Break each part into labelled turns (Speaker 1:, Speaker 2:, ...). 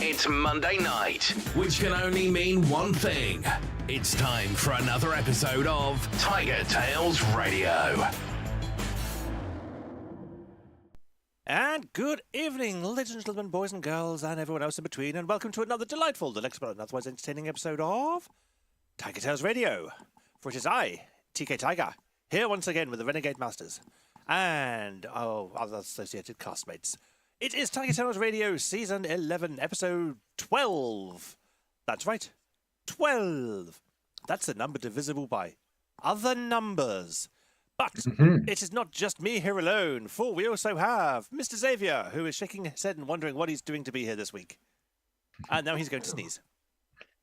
Speaker 1: It's Monday night, which can only mean one thing. It's time for another episode of TigerTails Radio.
Speaker 2: And good evening, ladies and gentlemen, boys and girls, and everyone else in between, and welcome to another delightful, delectable, and otherwise entertaining episode of TigerTails Radio. For it is I, TK Tiger, here once again with the Renegade Masters, and other associated castmates. It is TigerTails Radio, Season 11, Episode 12. That's right, 12. That's a number divisible by other numbers. But it is not just me here alone, for we also have Mr. Xavier, who is shaking his head and wondering what he's doing to be here this week. And now he's going to sneeze.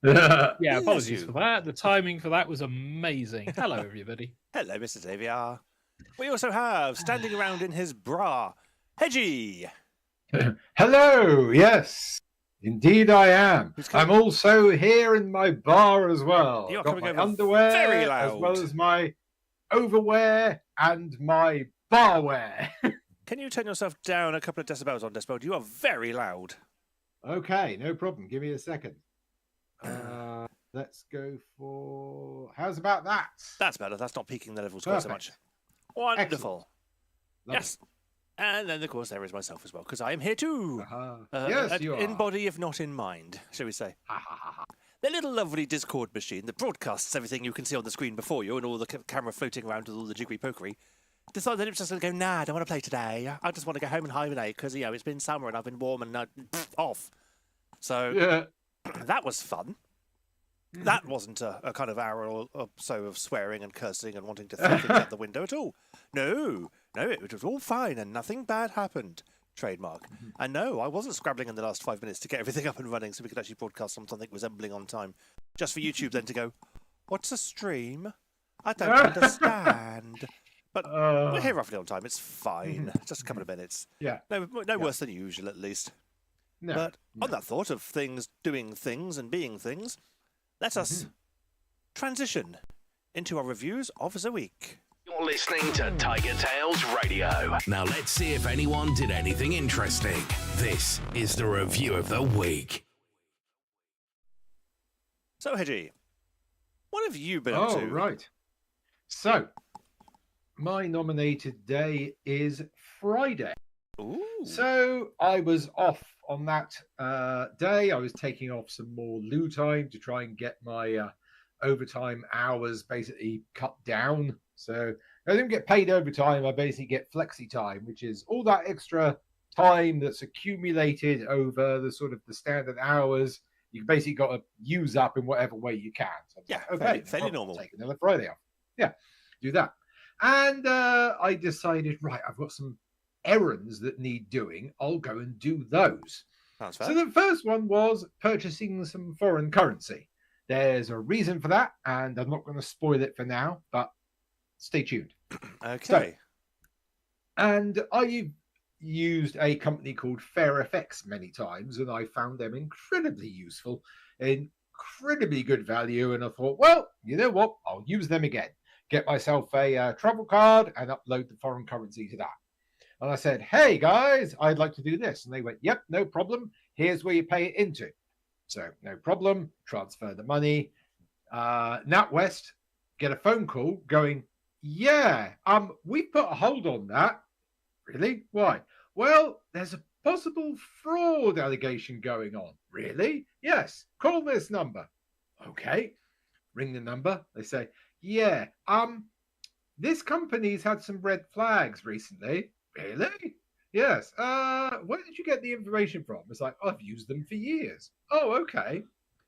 Speaker 3: Yeah, apologies for that. The timing for that was amazing. Hello, everybody.
Speaker 2: Hello, Mr. Xavier. We also have, standing around in his bra, Hedgie.
Speaker 4: Hello, yes. Indeed I am. I'm also here in my bar as well.
Speaker 2: You're
Speaker 4: got
Speaker 2: coming
Speaker 4: my
Speaker 2: over
Speaker 4: underwear
Speaker 2: very loud.
Speaker 4: as well as my overwear and my barwear.
Speaker 2: Can you turn yourself down a couple of decibels on Decibel? You are very loud.
Speaker 4: Okay, no problem. Give me a second. Let's go for... How's about that?
Speaker 2: That's better. That's not peaking the levels quite so much. Wonderful. Yes. And then, of course, there is myself as well, because I am here too.
Speaker 4: Yes, you are.
Speaker 2: In body, if not in mind, shall we say. The little lovely Discord machine that broadcasts everything you can see on the screen before you and all the camera floating around with all the jiggery-pokery decided that it was just going to go, nah, I don't want to play today. I just want to go home and hibernate because, you know, it's been summer and I've been warm and off. So that was fun. That wasn't a kind of hour or so of swearing and cursing and wanting to throw things out the window at all. No, it was all fine and nothing bad happened. Trademark. And no, I wasn't scrabbling in the last 5 minutes to get everything up and running so we could actually broadcast on something resembling on time. Just for YouTube then to go, what's a stream? I don't understand. But we're here roughly on time. It's fine. Just a couple of minutes.
Speaker 4: Yeah.
Speaker 2: No worse than usual, at least.
Speaker 4: No,
Speaker 2: but on that thought of things, doing things and being things, let us transition into our reviews of the week.
Speaker 1: You're listening to TigerTails Radio. Now let's see if anyone did anything interesting. This is the review of the week.
Speaker 2: So, Hedgie, what have you been up to?
Speaker 4: Oh, right. So, my nominated day is Friday.
Speaker 2: Ooh.
Speaker 4: So, I was off on that day. I was taking off some more loo time to try and get my overtime hours basically cut down. So I didn't get paid overtime. I basically get flexi time, which is all that extra time that's accumulated over the sort of the standard hours. You basically got to use up in whatever way you can. So
Speaker 2: fairly normal.
Speaker 4: Take another Friday off. Yeah, do that. And I decided, right, I've got some errands that need doing. I'll go and do those.
Speaker 2: Sounds fair.
Speaker 4: So the first one was purchasing some foreign currency. There's a reason for that, and I'm not going to spoil it for now, but stay tuned.
Speaker 2: Okay.
Speaker 4: So, and I've used a company called FairFX many times, and I found them incredibly useful, incredibly good value, and I thought, well, you know what? I'll use them again. Get myself a travel card and upload the foreign currency to that. And I said, hey, guys, I'd like to do this. And they went, yep, no problem. Here's where you pay it into. So no problem, transfer the money. NatWest get a phone call going, yeah, we put a hold on that. Really? Why? Well, there's a possible fraud allegation going on. Really? Yes. Call this number. Okay. Ring the number. They say, yeah, this company's had some red flags recently. Really? Yes. Where did you get the information from? It's like, I've used them for years. Oh, okay.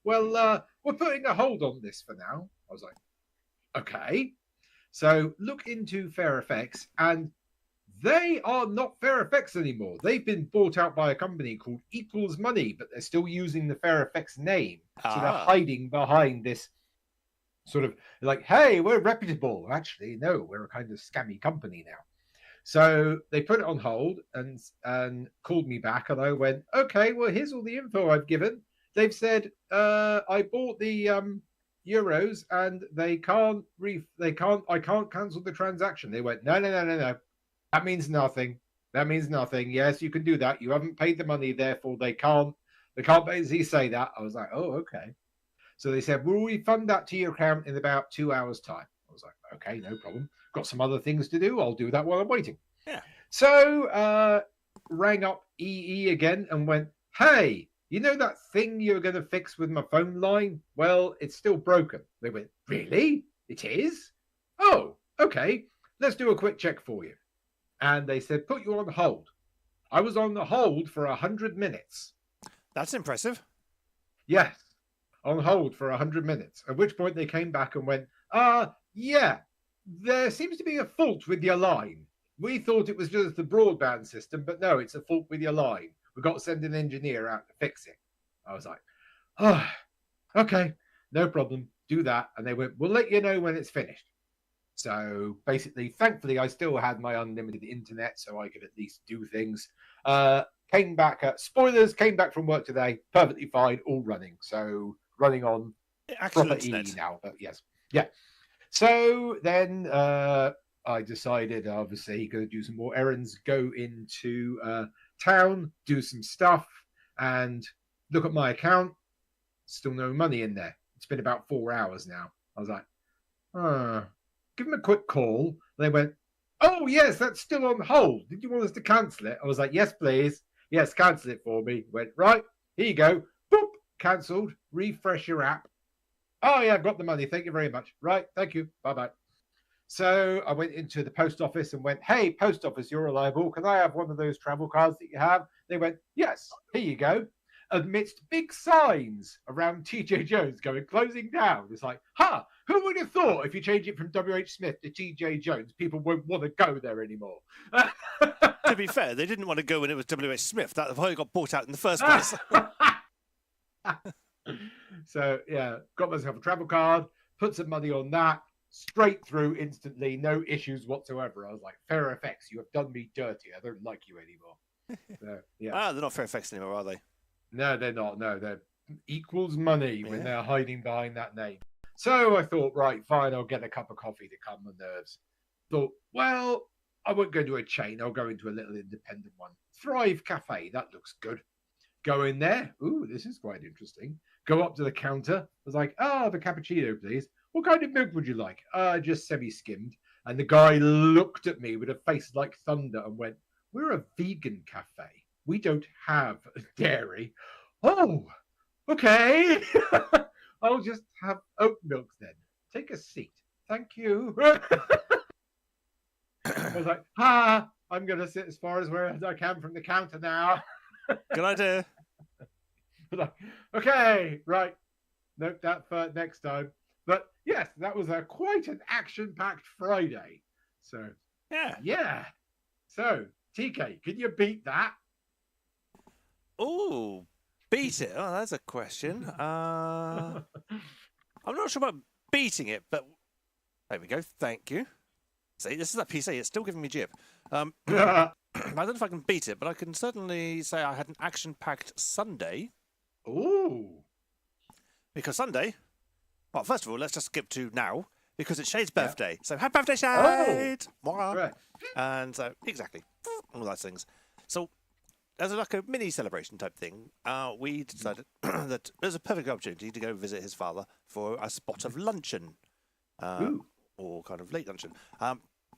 Speaker 4: Well, we're putting a hold on this for now. I was like, okay. So look into FairFX, and they are not FairFX anymore. They've been bought out by a company called Equals Money, but they're still using the FairFX name. So they're hiding behind this sort of like, hey, we're reputable. Actually, no, we're a kind of scammy company now. So they put it on hold and called me back, and I went, okay, well, here's all the info I've given. They've said I bought the euros and I can't cancel the transaction. They went, no. That means nothing. Yes, you can do that. You haven't paid the money, therefore they can't They can't basically say that. I was like, oh, okay. So they said, we'll refund that to your account in about 2 hours' time. I was like, okay, no problem. Got some other things to do. I'll do that while I'm waiting.
Speaker 2: Yeah.
Speaker 4: So rang up EE again and went, hey, you know that thing you were going to fix with my phone line? Well, it's still broken. They went, really? It is? Oh, okay. Let's do a quick check for you. And they said, put you on hold. I was on the hold for 100 minutes.
Speaker 2: That's impressive.
Speaker 4: Yes, on hold for 100 minutes. At which point they came back and went, yeah, there seems to be a fault with your line. We thought it was just the broadband system, but no, it's a fault with your line. We've got to send an engineer out to fix it. I was like, oh, okay, no problem. Do that. And they went, we'll let you know when it's finished. So basically, thankfully, I still had my unlimited internet, so I could at least do things. Came back, spoilers, came back from work today, perfectly fine, all running. So running on proper E now, but yes. Yeah. So then I decided, obviously, going to do some more errands, go into town, do some stuff, and look at my account. Still no money in there. It's been about 4 hours now. I was like, give them a quick call. They went, oh, yes, that's still on hold. Did you want us to cancel it? I was like, yes, please. Yes, cancel it for me. Went, right, here you go. Boop, cancelled. Refresh your app. Oh, yeah, got the money. Thank you very much. Right, thank you. Bye-bye. So I went into the post office and went, hey, post office, you're reliable. Can I have one of those travel cards that you have? They went, yes, here you go. Amidst big signs around TJ Jones going, closing down. It's like, who would have thought if you change it from WH Smith to TJ Jones, people won't want to go there anymore?
Speaker 2: To be fair, they didn't want to go when it was WH Smith. That's why it got bought out in the first place.
Speaker 4: So, yeah, got myself a travel card, put some money on that, straight through instantly, no issues whatsoever. I was like, Fairfax, you have done me dirty. I don't like you anymore. So, yeah.
Speaker 2: They're not Fairfax anymore, are they?
Speaker 4: No, they're not. No, they're equals money when they're hiding behind that name. So I thought, right, fine, I'll get a cup of coffee to calm my nerves. Thought, well, I won't go to a chain. I'll go into a little independent one. Thrive Cafe, that looks good. Go in there. Ooh, this is quite interesting. Go up to the counter. I was like, the cappuccino, please. What kind of milk would you like? Just semi-skimmed. And the guy looked at me with a face like thunder and went, we're a vegan cafe. We don't have dairy. Oh, okay. I'll just have oat milk then. Take a seat. Thank you. I was like, I'm going to sit as far as where I can from the counter now.
Speaker 2: Good idea.
Speaker 4: Like, okay, right. Note that for next time. But yes, that was quite an action-packed Friday. So, yeah. So, TK, can you beat that?
Speaker 2: Oh, beat it? Oh, that's a question. I'm not sure about beating it, but there we go. Thank you. See, this is that PC. It's still giving me jib. I don't know if I can beat it, but I can certainly say I had an action-packed Sunday.
Speaker 4: Ooh.
Speaker 2: Because Sunday, well, first of all, let's just skip to now, because it's Shade's birthday. So happy birthday, Shade!
Speaker 4: Right.
Speaker 2: And so, exactly, all those things. So, as like a mini celebration type thing, we decided that there's a perfect opportunity to go visit his father for a spot of luncheon, or kind of late luncheon.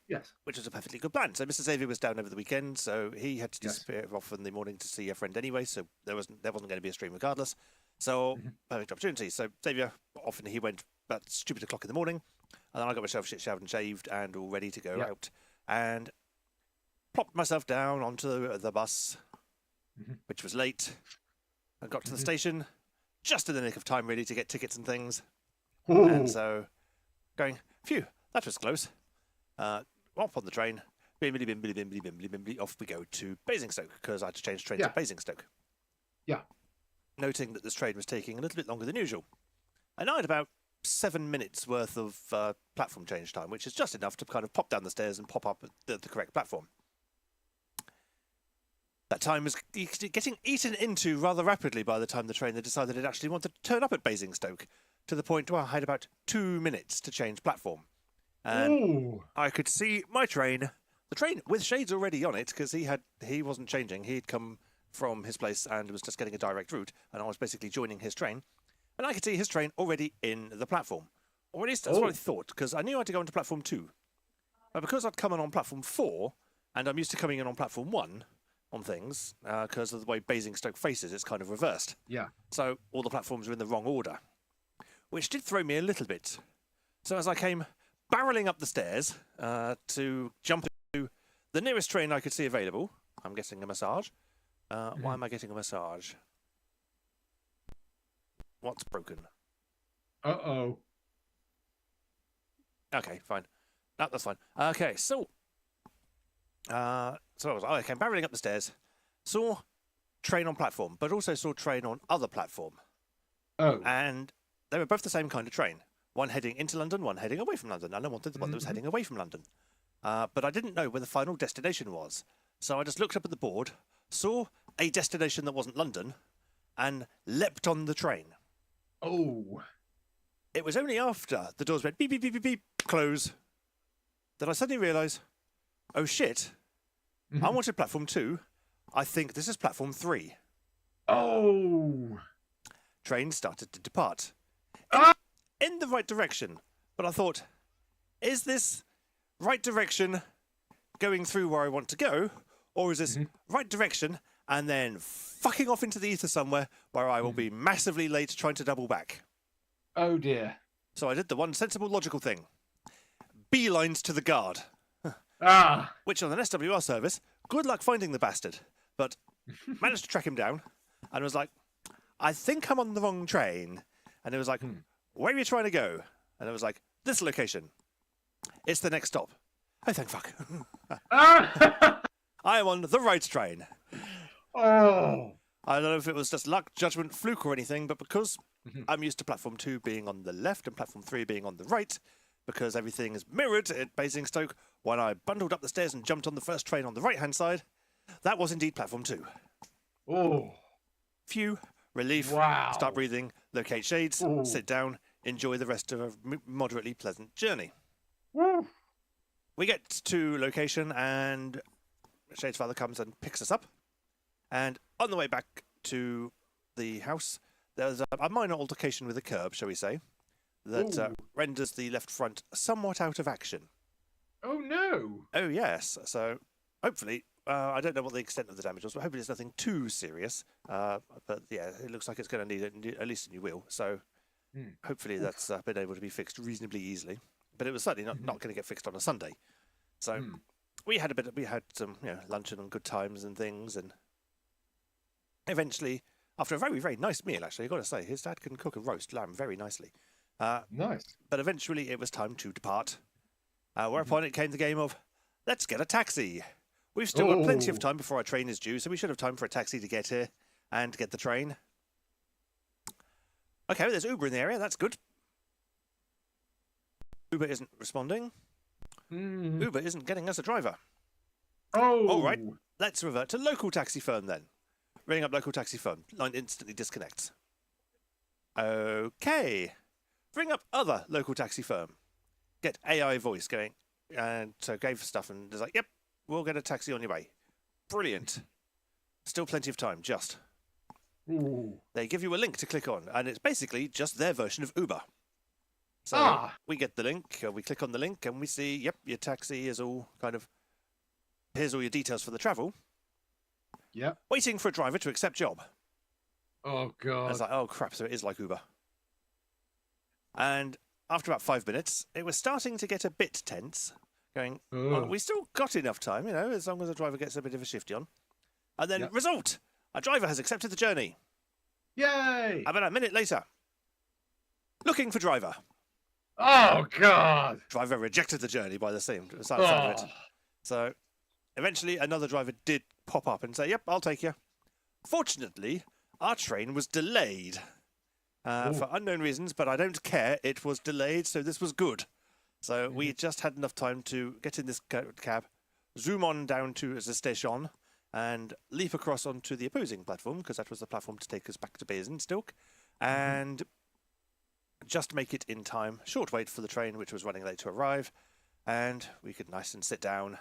Speaker 4: Yes.
Speaker 2: Which was a perfectly good plan. So Mr. Xavier was down over the weekend, so he had to disappear off in the morning to see a friend anyway, so there wasn't going to be a stream regardless. So, perfect opportunity. So Xavier, often he went about stupid o'clock in the morning, and then I got myself shit showered and shaved and all ready to go out, and plopped myself down onto the bus, which was late. I got to the station just in the nick of time, really, to get tickets and things.
Speaker 4: Ooh.
Speaker 2: And so, going, phew, that was close. Off on the train, bimbly, off we go to Basingstoke, because I had to change trains to Basingstoke.
Speaker 4: Yeah.
Speaker 2: Noting that this train was taking a little bit longer than usual. And I had about 7 minutes worth of platform change time, which is just enough to kind of pop down the stairs and pop up at the correct platform. That time was getting eaten into rather rapidly by the time the train had decided it actually wanted to turn up at Basingstoke, to the point where I had about 2 minutes to change platform. And I could see my train, the train with Shades already on it, because he wasn't changing. He'd come from his place and was just getting a direct route, and I was basically joining his train, and I could see his train already in the platform. Or at least that's what I thought, because I knew I had to go into platform 2. But because I'd come in on platform 4, and I'm used to coming in on platform 1 on things, because of the way Basingstoke faces, it's kind of reversed.
Speaker 4: Yeah.
Speaker 2: So all the platforms are in the wrong order, which did throw me a little bit. So as I came barreling up the stairs to jump into the nearest train I could see available, I'm getting a massage. Why am I getting a massage? What's broken?
Speaker 4: Uh-oh.
Speaker 2: Okay, fine. No, that's fine. Okay, so I came barreling up the stairs, saw train on platform, but also saw train on other platform.
Speaker 4: Oh.
Speaker 2: And they were both the same kind of train. One heading into London, one heading away from London. And I wanted the one that was heading away from London. But I didn't know where the final destination was. So I just looked up at the board, saw a destination that wasn't London, and leapt on the train.
Speaker 4: Oh.
Speaker 2: It was only after the doors went beep, beep, beep, beep, beep, close, that I suddenly realised, oh shit, I wanted platform 2. I think this is platform 3.
Speaker 4: Oh.
Speaker 2: Train started to depart. In the right direction. But I thought, is this right direction going through where I want to go? Or is this right direction and then fucking off into the ether somewhere where I will be massively late trying to double back?
Speaker 4: Oh dear.
Speaker 2: So I did the one sensible, logical thing. Beelines to the guard. Which on an SWR service, good luck finding the bastard. But managed to track him down and was like, I think I'm on the wrong train. And it was like, where are you trying to go? And it was like, this location. It's the next stop. Oh, thank fuck. I am on the right train.
Speaker 4: Oh.
Speaker 2: I don't know if it was just luck, judgment, fluke or anything, but because I'm used to platform 2 being on the left and platform 3 being on the right, because everything is mirrored at Basingstoke, when I bundled up the stairs and jumped on the first train on the right-hand side, that was indeed platform 2.
Speaker 4: Oh.
Speaker 2: Phew. Relief.
Speaker 4: Wow.
Speaker 2: Start breathing, locate shades, sit down, enjoy the rest of a moderately pleasant journey.
Speaker 4: Woo.
Speaker 2: We get to location and Shade's father comes and picks us up. And on the way back to the house, there's a minor altercation with the curb, shall we say, that renders the left front somewhat out of action.
Speaker 4: Oh no.
Speaker 2: Oh yes. So hopefully, I don't know what the extent of the damage was, but hopefully it's nothing too serious. But yeah, it looks like it's going to need at least a new wheel. So hopefully that's been able to be fixed reasonably easily. But it was certainly not going to get fixed on a Sunday. So we had some luncheon and good times and things, and eventually, after a very, very nice meal, actually, I've got to say, his dad can cook a roast lamb very nicely.
Speaker 4: Nice.
Speaker 2: But eventually it was time to depart. Whereupon it came the game of, let's get a taxi. We've still got plenty of time before our train is due, so we should have time for a taxi to get here and get the train. Okay, well, there's Uber in the area, that's good. Uber isn't responding. Uber isn't getting us a driver.
Speaker 4: Oh.
Speaker 2: All right, let's revert to local taxi firm then. Ring up local taxi firm. Line instantly disconnects. Okay. Ring up other local taxi firm. Get AI voice going. And so gave stuff and it's like, yep, we'll get a taxi on your way. Brilliant. Still plenty of time, just.
Speaker 4: Ooh.
Speaker 2: They give you a link to click on, and it's basically just their version of Uber. So we get the link, we click on the link, and we see, yep, your taxi is all kind of, here's all your details for the travel.
Speaker 4: Yep.
Speaker 2: Waiting for a driver to accept job.
Speaker 4: Oh, God.
Speaker 2: I was like, oh, crap, so it is like Uber. And after about 5 minutes, it was starting to get a bit tense, going, well, we still got enough time, as long as the driver gets a bit of a shifty on. And then, result! A driver has accepted the journey.
Speaker 4: Yay!
Speaker 2: About a minute later, looking for driver.
Speaker 4: Oh, God!
Speaker 2: Driver rejected the journey by the sound of it. So, eventually, another driver did pop up and say, yep, I'll take you. Fortunately, our train was delayed. For unknown reasons, but I don't care. It was delayed, so this was good. So we just had enough time to get in this cab, zoom on down to the station, and leap across onto the opposing platform, because that was the platform to take us back to Basingstoke, and just make it in time. Short wait for the train, which was running late, to arrive, and we could nice and sit down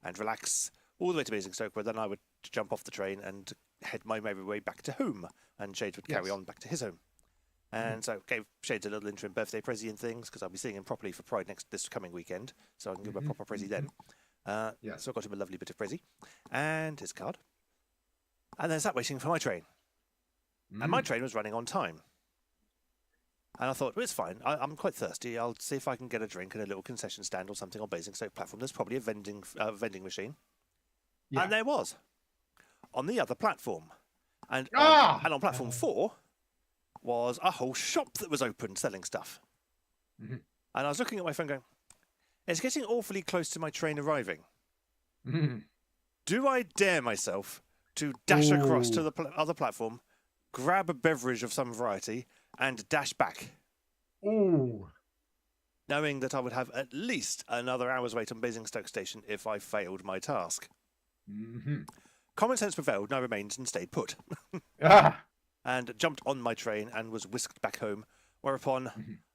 Speaker 2: and relax all the way to Basingstoke, where then I would jump off the train and head my merry way back to home, and Shades would carry on back to his home. And so gave Shades a little interim birthday pressie and things, because I'll be seeing him properly for Pride this coming weekend, so I can give him a proper pressie then. So I got him a lovely bit of pressie and his card. And then sat waiting for my train. And my train was running on time. And I thought, well, it's fine. I'm quite thirsty. I'll see if I can get a drink at a little concession stand or something on Basingstoke platform. There's probably a vending machine. Yeah. And there was. On the other platform. And on platform 4 was a whole shop that was open selling stuff. And I was looking at my phone going, it's getting awfully close to my train arriving. Do I dare myself to dash across to the other platform, grab a beverage of some variety, and dash back? Knowing that I would have at least another hour's wait on Basingstoke station if I failed my task. Common sense prevailed, and I remained and stayed put. And jumped on my train and was whisked back home, whereupon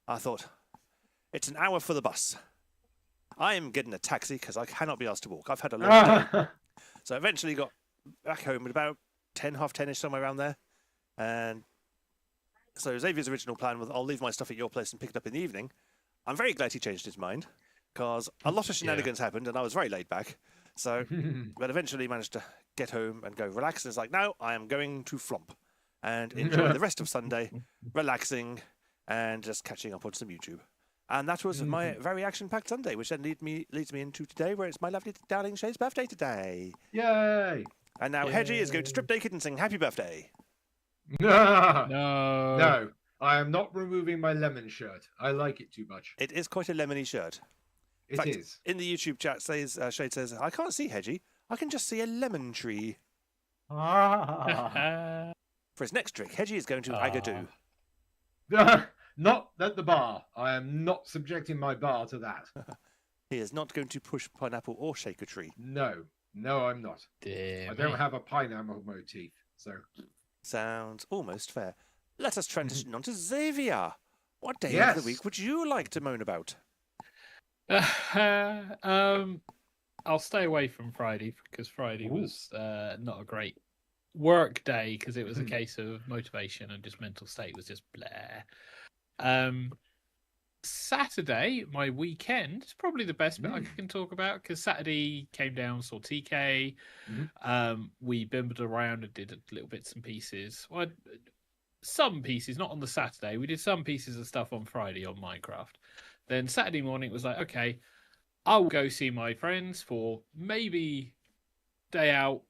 Speaker 2: I thought, it's an hour for the bus. I am getting a taxi because I cannot be asked to walk. I've had a long day. So I eventually got back home at about 10, half 10-ish, somewhere around there. And so Xavier's original plan was, I'll leave my stuff at your place and pick it up in the evening. I'm very glad he changed his mind, because a lot of shenanigans happened and I was very laid back. So, but eventually managed to get home and go relax. And it's like, no, I am going to flomp and enjoy the rest of Sunday, relaxing and just catching up on some YouTube. And that was my very action-packed Sunday, which then leads me into today, where it's my lovely darling Shay's birthday today.
Speaker 4: Yay!
Speaker 2: And now Hedgie is going to strip naked and sing happy birthday.
Speaker 4: No, I am not removing my lemon shirt. I like it too much.
Speaker 2: It is quite a lemony shirt.
Speaker 4: It is.
Speaker 2: In the YouTube chat, Shade says, I can't see Hedgie. I can just see a lemon tree. For his next trick, Hedgie is going to agadoo.
Speaker 4: Not at the bar. I am not subjecting my bar to that.
Speaker 2: He is not going to push pineapple or shake a tree.
Speaker 4: No, I'm not. I don't have a pineapple motif, so...
Speaker 2: Sounds almost fair. Let us transition on to Xavier. What day of the week would you like to moan about?
Speaker 3: I'll stay away from Friday, because Friday was not a great work day, because it was a case of motivation and just mental state was just blah. Saturday, my weekend, is probably the best bit I can talk about, because Saturday came down, saw TK. We bimbled around and did little bits and pieces. Well, some pieces, not on the Saturday. We did some pieces of stuff on Friday on Minecraft. Then Saturday morning it was like, okay, I'll go see my friends for maybe day out,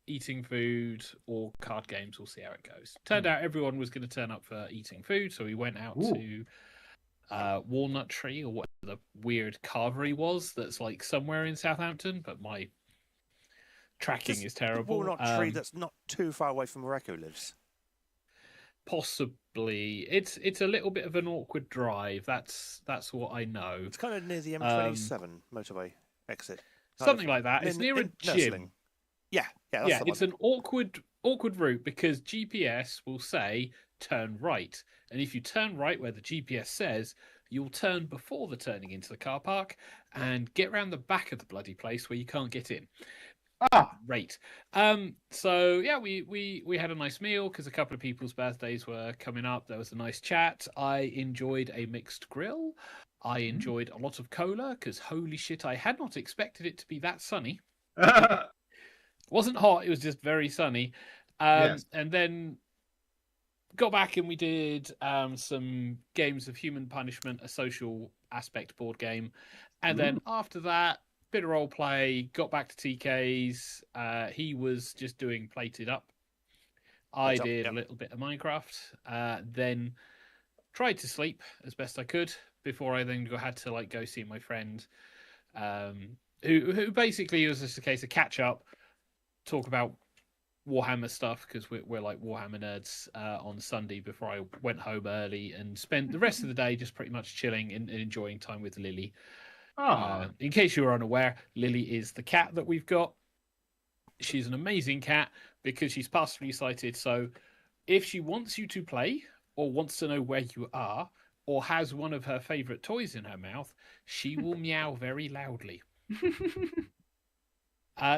Speaker 3: eating food or card games. We'll see how it goes. Turned out everyone was going to turn up for eating food, so we went out to Walnut Tree, or what the weird carvery was that's like somewhere in Southampton, but my tracking is terrible.
Speaker 2: The Walnut Tree that's not too far away from where Echo lives.
Speaker 3: Possibly. It's a little bit of an awkward drive. That's what I know.
Speaker 2: It's kind of near the M27 motorway exit.
Speaker 3: Something like that. It's near a gym.
Speaker 2: Yeah.
Speaker 3: It's an awkward route, because GPS will say turn right, and if you turn right where the GPS says, you'll turn before the turning into the car park and get around the back of the bloody place where you can't get in. Great. So yeah, we had a nice meal because a couple of people's birthdays were coming up. There was a nice chat. I enjoyed a mixed grill. I enjoyed a lot of cola, because holy shit, I had not expected it to be that sunny. It wasn't hot, it was just very sunny. And then got back and we did some games of Human Punishment, a social aspect board game. And then after that, bit of role play, got back to TK's. He was just doing Plated Up. I did a little bit of Minecraft. Then tried to sleep as best I could before I then had to go see my friend, who basically was just a case of catch up, talk about Warhammer stuff, because we're like Warhammer nerds on Sunday before I went home early, and spent the rest of the day just pretty much chilling and enjoying time with Lily. In case you were unaware, Lily is the cat that we've got. She's an amazing cat because she's partially sighted. So if she wants you to play, or wants to know where you are, or has one of her favourite toys in her mouth, she will meow very loudly.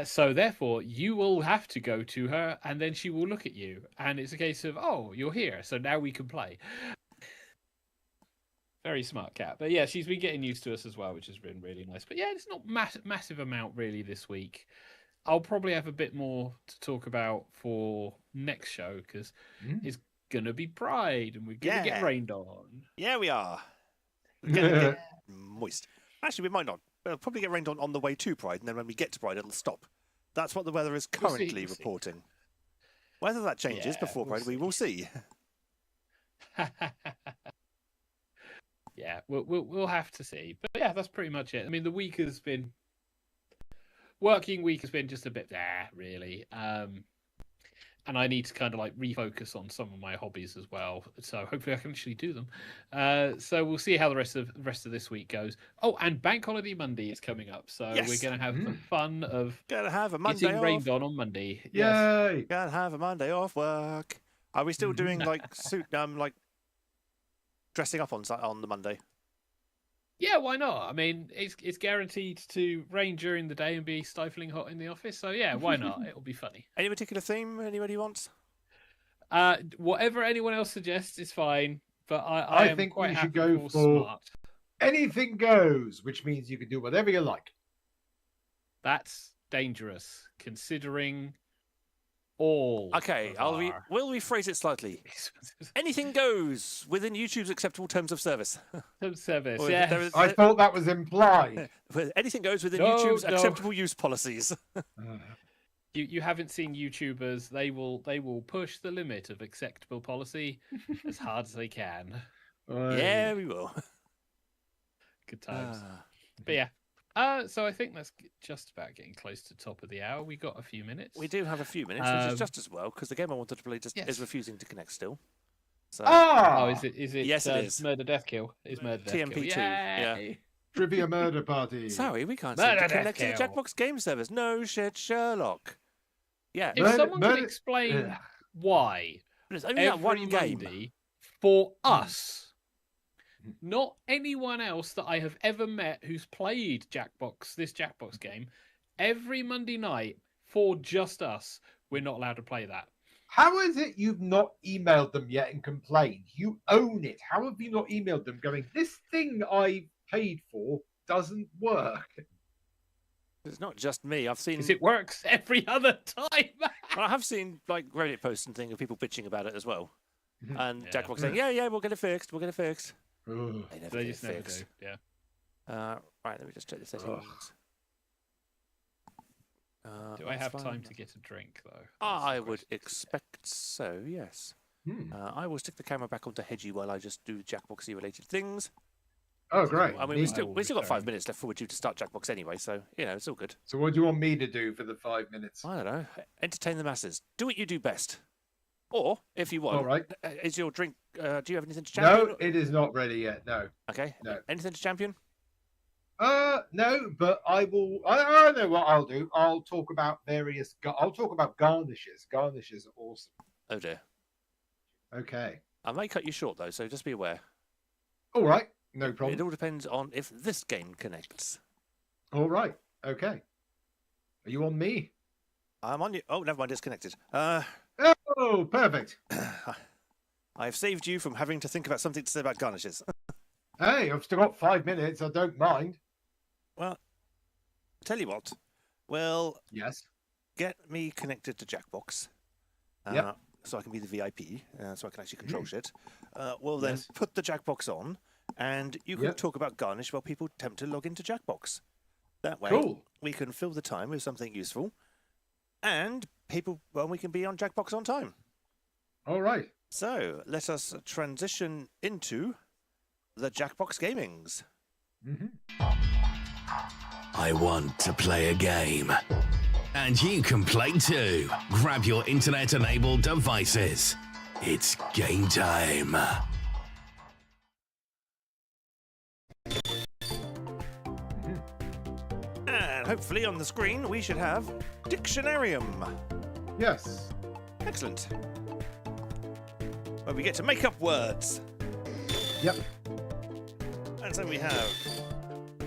Speaker 3: So therefore, you will have to go to her, and then she will look at you, and it's a case of, oh, you're here, so now we can play. Very smart cat. But yeah, she's been getting used to us as well, which has been really nice. But yeah, it's not massive amount really this week. I'll probably have a bit more to talk about for next show, because it's going to be Pride, and we're going to get rained on.
Speaker 2: Yeah, we are. We're going to get moist. Actually, we might not. We'll probably get rained on the way to Pride, and then when we get to Pride, it'll stop. That's what the weather is currently reporting. Whether that changes before Pride, we will see.
Speaker 3: Yeah, we'll have to see. But yeah, that's pretty much it. I mean, the working week has been just a bit there, really. And I need to kind of like refocus on some of my hobbies as well. So hopefully I can actually do them. So we'll see how the rest of this week goes. Oh, and Bank Holiday Monday is coming up. So we're going to have the fun of getting rained on Monday.
Speaker 4: Yay!
Speaker 2: Yes. Gonna have a Monday off work. Are we still doing like dressing up on the Monday?
Speaker 3: Yeah, why not? I mean, it's guaranteed to rain during the day and be stifling hot in the office. So yeah, why not? It'll be funny.
Speaker 2: Any particular theme anybody wants?
Speaker 3: Whatever anyone else suggests is fine. But I
Speaker 4: think
Speaker 3: quite
Speaker 4: we
Speaker 3: happy
Speaker 4: should go for
Speaker 3: smart.
Speaker 4: Anything goes, which means you can do whatever you like.
Speaker 3: That's dangerous, considering all.
Speaker 2: Okay, we'll rephrase it slightly. Anything goes within YouTube's acceptable terms of service.
Speaker 3: Service, yeah.
Speaker 4: I thought that was implied.
Speaker 2: Anything goes within YouTube's acceptable use policies.
Speaker 3: You haven't seen YouTubers. They will push the limit of acceptable policy as hard as they can.
Speaker 2: Yeah, we will.
Speaker 3: Good times. But yeah. So I think that's just about getting close to top of the hour. We got a few minutes.
Speaker 2: We do have a few minutes, which is just as well, because the game I wanted to play is refusing to connect still. So,
Speaker 3: is it?
Speaker 2: Yes, it is.
Speaker 3: Murder Death Kill. Is Murder Death Kill?
Speaker 2: TMP2. Yeah.
Speaker 4: Trivia murder party.
Speaker 2: Sorry, we can't seem to connect to the Jackbox game service. No shit, Sherlock. Yeah.
Speaker 3: If someone can explain why
Speaker 2: but it's only that one game
Speaker 3: Monday for us. Not anyone else that I have ever met who's played this Jackbox game, every Monday night for just us, we're not allowed to play that.
Speaker 4: How is it you've not emailed them yet and complained? You own it. How have you not emailed them going, this thing I paid for doesn't work?
Speaker 2: It's not just me. I've seen...
Speaker 3: Because it works every other time.
Speaker 2: I have seen like Reddit posts and things of people bitching about it as well. And Jackbox saying, yeah, we'll get it fixed. They
Speaker 3: just never do. Yeah.
Speaker 2: Right, let me just check the settings.
Speaker 3: Do I have time to get a drink, though?
Speaker 2: I would expect so, yes. I will stick the camera back onto Hedgie while I just do Jackboxy related things.
Speaker 4: Oh, great.
Speaker 2: I mean, we still got 5 minutes left for you to start Jackbox anyway, so, it's all good.
Speaker 4: So what do you want me to do for the 5 minutes?
Speaker 2: I don't know. Entertain the masses. Do what you do best. Or, if you want,
Speaker 4: all right.
Speaker 2: Is your drink, do you have anything to champion?
Speaker 4: No, it is not ready yet, no.
Speaker 2: Okay.
Speaker 4: No.
Speaker 2: Anything to champion?
Speaker 4: No, but I will, I know what I'll do. I'll talk about garnishes. Garnishes are awesome.
Speaker 2: Oh dear.
Speaker 4: Okay.
Speaker 2: I may cut you short, though, so just be aware.
Speaker 4: All right, no problem.
Speaker 2: It all depends on if this game connects.
Speaker 4: All right, okay. Are you on me?
Speaker 2: I'm on you. Oh, never mind, disconnected.
Speaker 4: Oh, perfect.
Speaker 2: I have saved you from having to think about something to say about garnishes.
Speaker 4: Hey, I've still got 5 minutes. I don't mind.
Speaker 2: Well, tell you what. Well,
Speaker 4: yes.
Speaker 2: Get me connected to Jackbox. So I can be the VIP, so I can actually control shit. Well, then put the Jackbox on, and you can talk about garnish while people attempt to log into Jackbox. That way, we can fill the time with something useful, and we can be on Jackbox on time.
Speaker 4: All right.
Speaker 2: So let us transition into the Jackbox Gamings.
Speaker 1: I want to play a game. And you can play too. Grab your internet-enabled devices. It's game time.
Speaker 2: And hopefully on the screen we should have Dictionarium.
Speaker 4: Yes.
Speaker 2: Excellent. Where we get to make up words.
Speaker 4: Yep.
Speaker 2: And so we have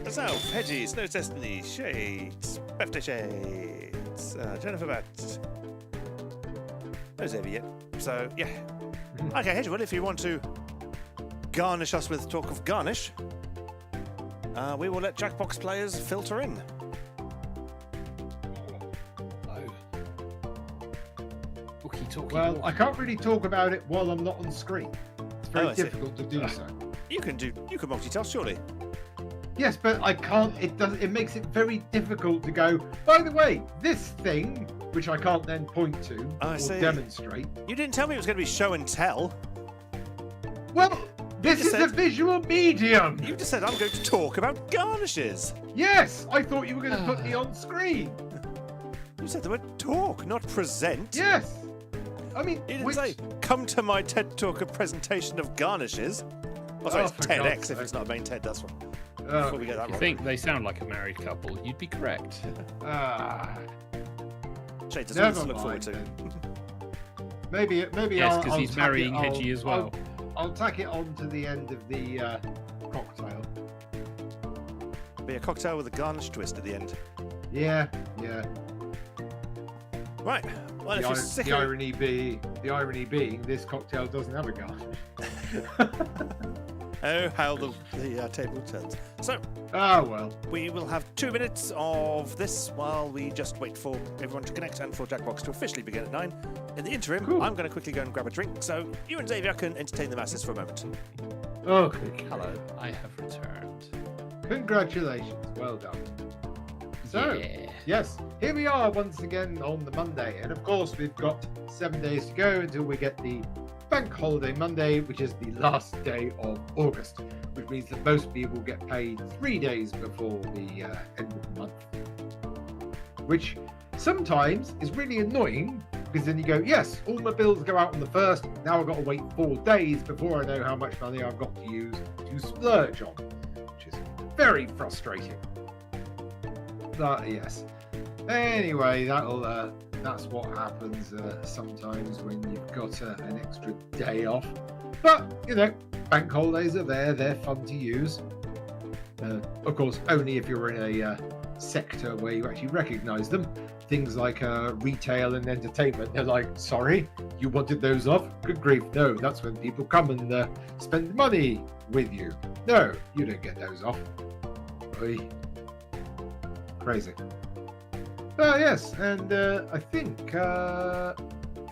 Speaker 2: Self, Hedgie, Snow Destiny, Shades, Birthday Shade. Bates. Jennifer Bates. No Xavier yet. So, yeah. Okay, Hedgewood, if you want to garnish us with talk of garnish, we will let Jackbox players filter in.
Speaker 4: Well, I can't really talk about it while I'm not on screen. It's very difficult to do so.
Speaker 2: You can multitask, surely.
Speaker 4: Yes, but I can't. It makes it very difficult to go, by the way, this thing, which I can't then point to or demonstrate.
Speaker 2: You didn't tell me it was going to be show and tell.
Speaker 4: Well, this is a visual medium.
Speaker 2: You just said I'm going to talk about garnishes.
Speaker 4: Yes, I thought you were going to put me on screen.
Speaker 2: You said the word talk, not present.
Speaker 4: Yes. I mean,
Speaker 2: you didn't say, come to my TED Talk, a presentation of garnishes. Oh, sorry, it's TEDx if it's not a main TED, that's one. Before we get that
Speaker 3: wrong. Think they sound like a married couple, you'd be correct.
Speaker 2: Shade does to look forward to.
Speaker 4: Maybe
Speaker 3: yes, because he's marrying Hedgie as well.
Speaker 4: I'll tack it on to the end of the cocktail.
Speaker 2: Be a cocktail with a garnish twist at the end.
Speaker 4: Yeah.
Speaker 2: Right. Well,
Speaker 4: the irony being, this cocktail doesn't have a garnish.
Speaker 2: Oh, how the table turns. So,
Speaker 4: well.
Speaker 2: We will have 2 minutes of this while we just wait for everyone to connect and for Jackbox to officially begin at 9. In the interim, I'm going to quickly go and grab a drink, so you and Xavier can entertain the masses for a moment.
Speaker 4: Okay.
Speaker 3: Hello, I have returned.
Speaker 4: Congratulations, well done. So, yes, here we are once again on the Monday, and of course we've got 7 days to go until we get the Bank Holiday Monday, which is the last day of August, which means that most people get paid 3 days before the end of the month, which sometimes is really annoying because then you go, yes, all my bills go out on the 1st, now I've got to wait 4 days before I know how much money I've got to use to splurge on, which is very frustrating. But yes, anyway, that's what happens sometimes when you've got an extra day off. But, bank holidays are there, they're fun to use. Of course, only if you're in a sector where you actually recognise them. Things like retail and entertainment, they're like, sorry, you wanted those off? Good grief, no, that's when people come and spend money with you. No, you don't get those off. Oy. Crazy. Yes, and I think,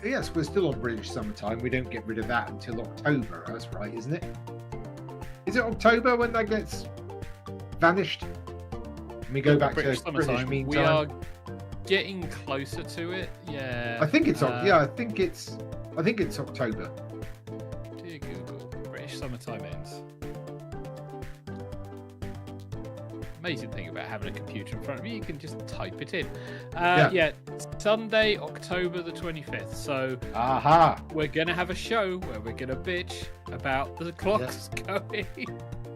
Speaker 4: yes, we're still on British summertime. We don't get rid of that until October, that's right, isn't it? Is it October when that gets vanished? And we go back to British meantime?
Speaker 3: We are getting closer to it, yeah.
Speaker 4: I think it's I think it's October.
Speaker 3: Dear Google, British summertime ends. Amazing thing about having a computer in front of you can just type it in. Sunday, October the 25th. So we're going to have a show where we're going to bitch about the clocks going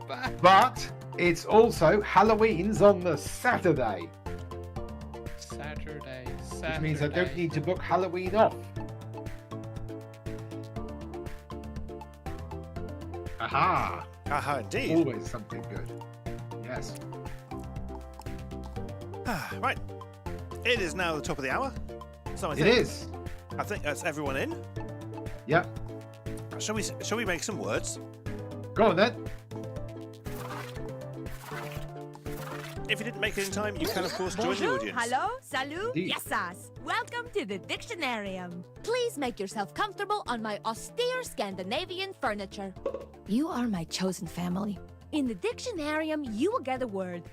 Speaker 3: back.
Speaker 4: But it's also Halloween's on the Saturday.
Speaker 3: Saturday.
Speaker 4: Which means I don't need to book Halloween off. Aha,
Speaker 2: indeed.
Speaker 4: Always something good. Yes.
Speaker 2: Right. It is now the top of the hour. So I think that's everyone in.
Speaker 4: Yep.
Speaker 2: Shall we make some words?
Speaker 4: Go on then.
Speaker 2: If you didn't make it in time, you can of course join the audience.
Speaker 5: Hello, salut, yesas. Welcome to the Dictionarium. Please make yourself comfortable on my austere Scandinavian furniture. You are my chosen family. In the Dictionarium, you will get a word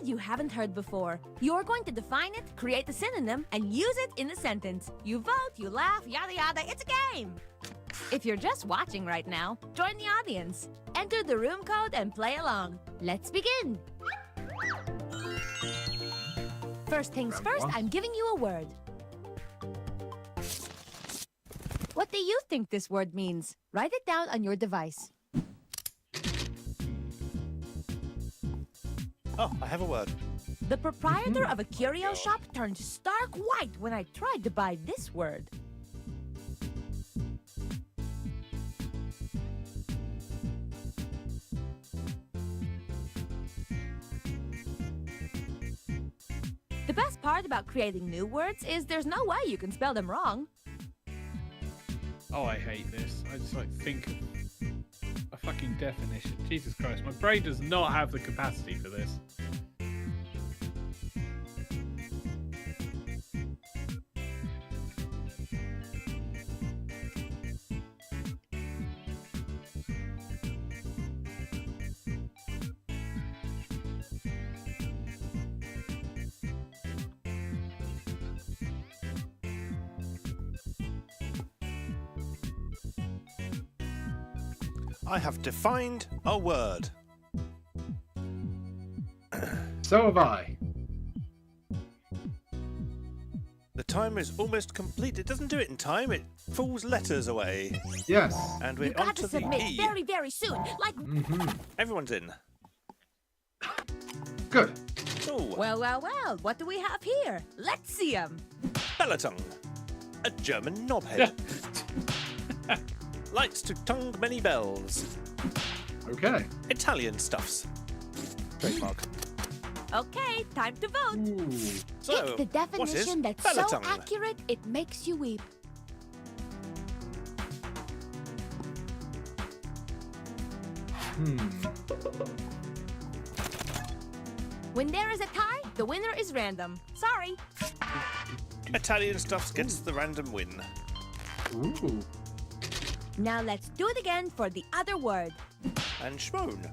Speaker 5: you haven't heard before. You're going to define it, create a synonym, and use it in a sentence. You vote, you laugh, yada yada, it's a game! If you're just watching right now, join the audience. Enter the room code and play along. Let's begin! First things first, I'm giving you a word. What do you think this word means? Write it down on your device.
Speaker 2: Oh, I have a word.
Speaker 5: The proprietor of a curio shop turned stark white when I tried to buy this word. The best part about creating new words is there's no way you can spell them wrong.
Speaker 3: Oh, I hate this. I just think of a fucking definition. Jesus Christ, my brain does not have the capacity for this.
Speaker 2: I have defined a word.
Speaker 4: So have I.
Speaker 2: The timer is almost complete. It doesn't do it in time. It falls letters away.
Speaker 4: Yes.
Speaker 2: And we're
Speaker 5: You got
Speaker 2: on
Speaker 5: to
Speaker 2: to the
Speaker 5: submit
Speaker 2: E.
Speaker 5: very, very soon. Like,
Speaker 2: Everyone's in.
Speaker 4: Good.
Speaker 2: Oh,
Speaker 5: well, what do we have here? Let's see 'em.
Speaker 2: Bellatongue. A German knobhead. Likes to tongue many bells.
Speaker 4: Okay.
Speaker 2: Italian stuffs. Trademark.
Speaker 5: Okay, time to vote.
Speaker 4: Ooh.
Speaker 2: So,
Speaker 5: Pick the
Speaker 2: what is
Speaker 5: definition that's so
Speaker 2: Bellatongue?
Speaker 5: accurate it makes you weep. When there is a tie, the winner is random. Sorry.
Speaker 2: Italian stuffs gets the random win.
Speaker 4: Ooh.
Speaker 5: Now let's do it again for the other word.
Speaker 2: And schmoan.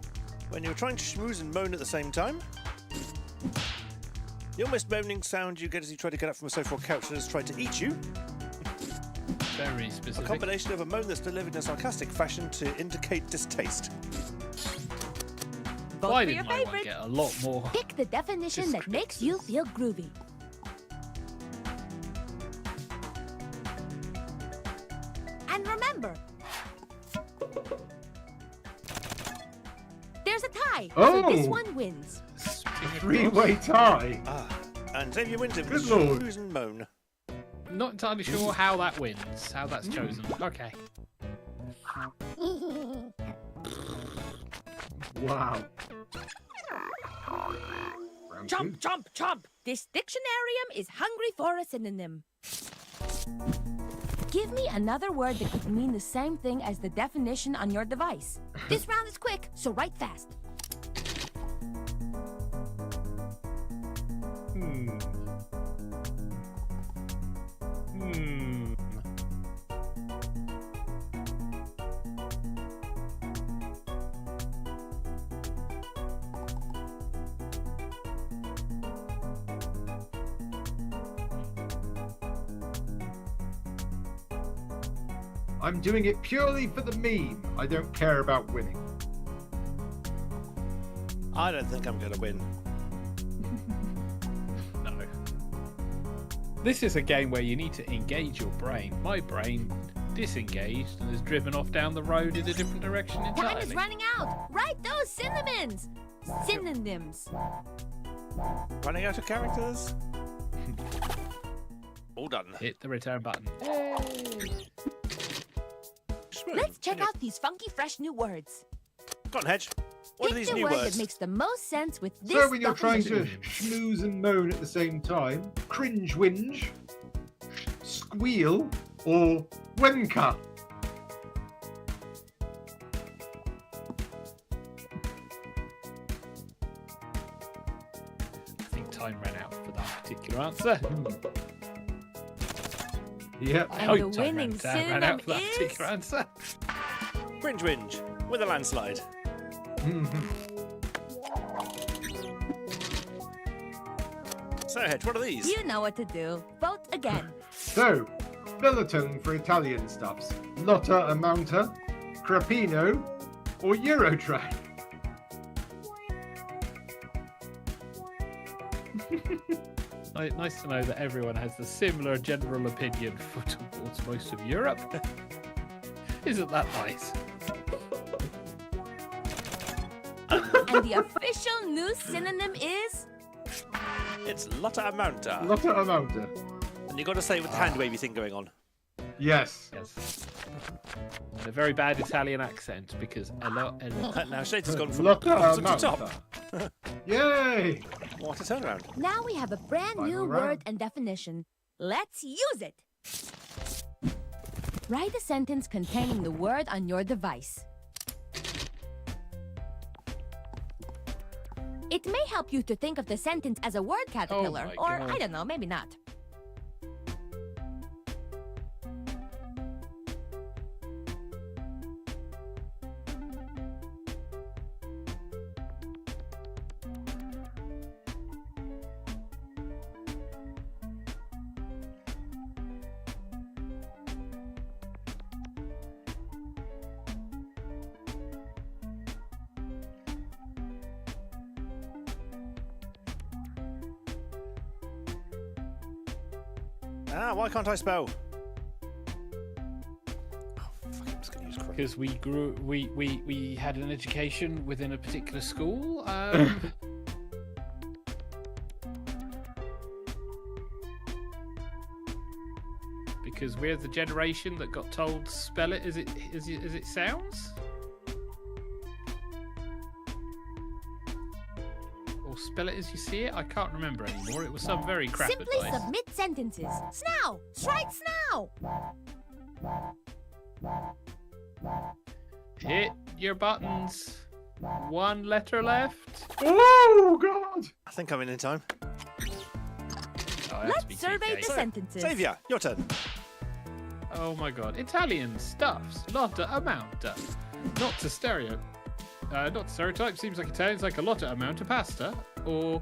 Speaker 2: When you're trying to schmooze and moan at the same time. The almost moaning sound you get as you try to get up from a sofa or couch that has tried to eat you.
Speaker 3: Very
Speaker 2: A
Speaker 3: specific.
Speaker 2: combination of a moan that's delivered in a sarcastic fashion to indicate distaste.
Speaker 5: Vote
Speaker 3: Why
Speaker 5: for your
Speaker 3: didn't my one
Speaker 5: favorite.
Speaker 3: get a lot more?
Speaker 5: Pick the definition that makes you feel groovy. And remember, there's a tie, so this
Speaker 4: Oh.
Speaker 5: one wins.
Speaker 4: Three-way tie.
Speaker 2: And Xavier wins it
Speaker 4: Good
Speaker 2: with
Speaker 4: lord.
Speaker 2: schmooze and moan.
Speaker 3: Not entirely sure how that wins, how that's chosen. Okay.
Speaker 4: Wow. Round two.
Speaker 5: Chomp, chomp, chomp. This dictionarium is hungry for a synonym. Give me another word that could mean the same thing as the definition on your device. This round is quick, so write fast.
Speaker 4: I'm doing it purely for the meme. I don't care about winning.
Speaker 2: I don't think I'm going to win.
Speaker 3: No. This is a game where you need to engage your brain. My brain disengaged and is driven off down the road in a different direction
Speaker 5: Time
Speaker 3: entirely.
Speaker 5: is running out. Write those synonyms. Synonyms.
Speaker 2: Running out of characters? All done.
Speaker 3: Hit the return button.
Speaker 2: Schmoon.
Speaker 5: Let's check out these funky, fresh new words.
Speaker 2: Go on, Hedge. What are
Speaker 5: Pick
Speaker 2: these
Speaker 5: the
Speaker 2: new
Speaker 5: word
Speaker 2: words?
Speaker 5: that makes the most sense with this
Speaker 4: So when you're trying to
Speaker 5: definition.
Speaker 4: schmooze and moan at the same time, cringe whinge, squeal, or wenka.
Speaker 3: I think time ran out for that particular answer.
Speaker 4: Yep.
Speaker 3: I
Speaker 5: And
Speaker 3: hope
Speaker 5: the
Speaker 3: time
Speaker 5: winning
Speaker 3: ran out for that
Speaker 5: synonym
Speaker 3: particular
Speaker 5: is-
Speaker 3: answer.
Speaker 2: Cringe whinge with a landslide. So, Hedge, what are these?
Speaker 5: You know what to do. Vote again.
Speaker 4: So, Bellatongue for Italian stuffs, Lotta Amounta, Crapino, or Eurotrack.
Speaker 3: Nice to know that everyone has the similar general opinion towards most of Europe. Isn't that nice?
Speaker 5: And the official new synonym is
Speaker 2: It's Lotta Amounta.
Speaker 4: Lotta Amounta.
Speaker 2: And you've got to say it with the hand wavy thing going on.
Speaker 4: Yes.
Speaker 3: Yes. And a very bad Italian accent because
Speaker 2: Now, Shades has gone from
Speaker 4: Lotta
Speaker 2: bottom to top.
Speaker 4: Amounta. Yay!
Speaker 2: What a turnaround.
Speaker 5: Now we have a brand new
Speaker 4: Final
Speaker 5: word
Speaker 4: round.
Speaker 5: and definition. Let's use it. Write a sentence containing the word on your device. It may help you to think of the sentence as a word caterpillar,
Speaker 3: my
Speaker 5: or
Speaker 3: God.
Speaker 5: I don't know, maybe not.
Speaker 2: Why can't I spell? Oh, fuck, I'm just going to use Chrome.
Speaker 3: Because we had an education within a particular school. Because we're the generation that got told spell it as it sounds. Or spell it as you see it. I can't remember anymore. It was some very crap
Speaker 5: Simply
Speaker 3: advice.
Speaker 5: submit sentences. Snow! Strike snow!
Speaker 3: Hit your buttons. One letter left.
Speaker 4: Oh, God!
Speaker 2: I think I'm in time.
Speaker 3: Oh,
Speaker 5: Let's survey the sentences.
Speaker 2: Saviour, your turn.
Speaker 3: Oh my god. Italian stuffs. Lotta amount. Not to stereotype. Seems like Italians like a lotta amount of pasta. Or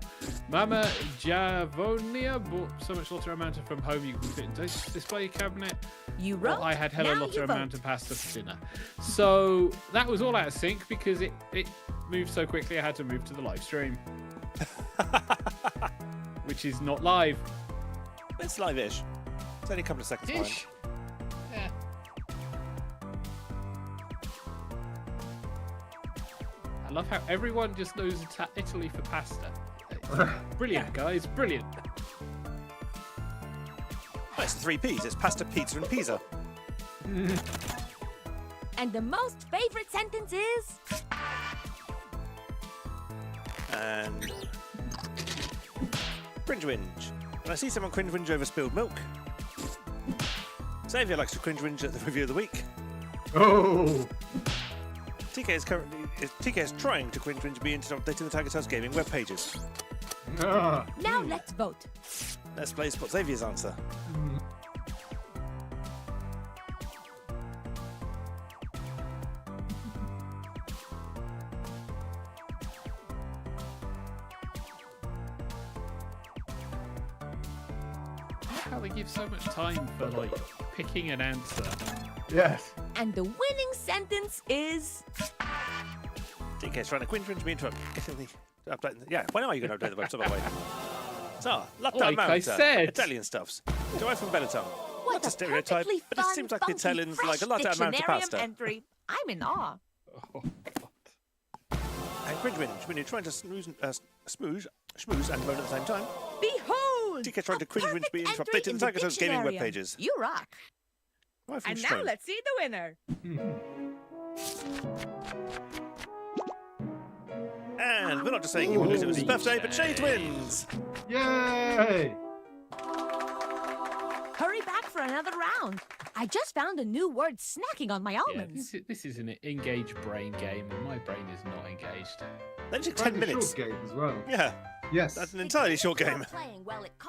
Speaker 3: Mama Javonia bought so much lotta amount from home you can fit into display cabinet.
Speaker 5: You
Speaker 3: Or
Speaker 5: wrote,
Speaker 3: I had hella
Speaker 5: now
Speaker 3: lotta
Speaker 5: you
Speaker 3: amount
Speaker 5: vote.
Speaker 3: of pasta for dinner. So that was all out of sync because it moved so quickly I had to move to the live stream. Which is not live.
Speaker 2: It's live-ish. It's only a couple of seconds behind.
Speaker 3: Ish. Yeah. I love how everyone just knows Italy for pasta. Brilliant, guys. Brilliant.
Speaker 2: Oh, it's 3 P's. It's pasta, pizza, and pizza.
Speaker 5: And the most favorite sentence is...
Speaker 2: And cringe whinge. When I see someone cringe whinge over spilled milk. Saviour likes to cringe whinge at the review of the week.
Speaker 4: Oh!
Speaker 2: TK is trying to cringe whinge me into updating the TigerTails gaming web pages.
Speaker 4: Ah.
Speaker 5: Now let's vote.
Speaker 2: Let's play Spot Saviour's answer.
Speaker 3: How they give so much time for like picking an answer.
Speaker 4: Yes.
Speaker 5: And the winning sentence is...
Speaker 2: TK's trying to cringe whinge me into getting the updating. Yeah, when are you going to update the website, by the way? So, Lotta
Speaker 3: Like I
Speaker 2: amount,
Speaker 3: said.
Speaker 2: Italian stuffs. Derived from Benetton.
Speaker 5: What
Speaker 2: Not a
Speaker 5: a
Speaker 2: stereotype,
Speaker 5: perfectly
Speaker 2: but it
Speaker 5: fun,
Speaker 2: seems like the
Speaker 5: funky,
Speaker 2: Italians
Speaker 5: fresh
Speaker 2: like a lotta amount of
Speaker 5: dictionarium
Speaker 2: pasta.
Speaker 5: entry. I'm in awe.
Speaker 3: Oh god.
Speaker 2: And cringe whinge when you're trying to schmooze and moan at the same time.
Speaker 5: Behold!
Speaker 2: TK tried to
Speaker 5: a
Speaker 2: cringe whinge
Speaker 5: perfect
Speaker 2: me into
Speaker 5: entry
Speaker 2: updating
Speaker 5: in
Speaker 2: the
Speaker 5: the
Speaker 2: TigerTails gaming web
Speaker 5: dictionarium.
Speaker 2: pages.
Speaker 5: You rock.
Speaker 2: Right from
Speaker 5: And now
Speaker 2: Stone.
Speaker 5: let's see the winner.
Speaker 2: And we're not just saying he won because it was his birthday, but Shade wins!
Speaker 4: Yay!
Speaker 5: Hurry back for another round. I just found a new word snacking on my
Speaker 3: Yeah,
Speaker 5: almonds.
Speaker 3: this is an engaged brain game, and my brain is not engaged.
Speaker 2: Then took
Speaker 4: Quite
Speaker 2: 10
Speaker 4: a
Speaker 2: minutes.
Speaker 4: short game as well.
Speaker 2: Yeah,
Speaker 4: Yes.
Speaker 2: that's an entirely short game.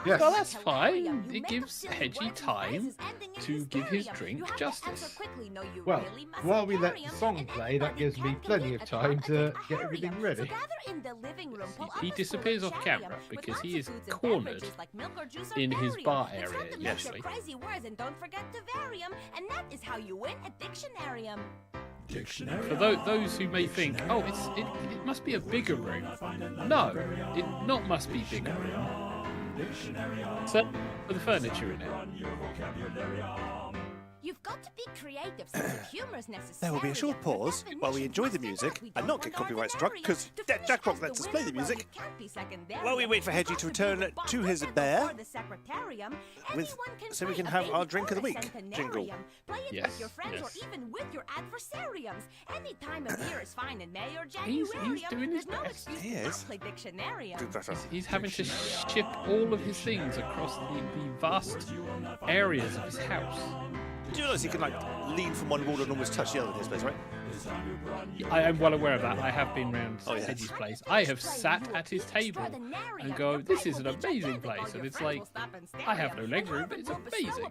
Speaker 4: Yes.
Speaker 3: Well, that's fine. It gives Hedgie time to give his drink justice.
Speaker 4: Well, while we let the song play, that gives me plenty of time to get everything ready.
Speaker 3: He disappears off camera because he is cornered in his bar area, usually.
Speaker 5: Crazy words and don't forget to vary 'em, and that is how you win a dictionarium.
Speaker 3: For those who may think, oh, it must be a bigger room. No, it not must be bigger room. Except for the furniture in it.
Speaker 5: You've got to be creative since the humor is necessary.
Speaker 2: There will be a short pause while we enjoy the music and not get copyright struck because Jackpot lets us play the music while we wait for Hedgie to return to his bear so we can have our drink of the week jingle.
Speaker 5: Play it with your friends or even with your adversariums. Any time of year is fine in May or January.
Speaker 3: He's doing his
Speaker 5: There's no
Speaker 3: best.
Speaker 5: excuse
Speaker 2: He
Speaker 5: to not
Speaker 2: is.
Speaker 5: play Dictionarium.
Speaker 3: He's having to ship all of his things across the vast areas of his house.
Speaker 2: Do you realise he can lean from one wall and almost touch the other in his place, right?
Speaker 3: I am well aware of that. I have been round
Speaker 2: Oh, yes.
Speaker 3: Hedgie's place. I have sat at his table and go, this is an amazing place. And it's like, I have no leg room, but it's amazing.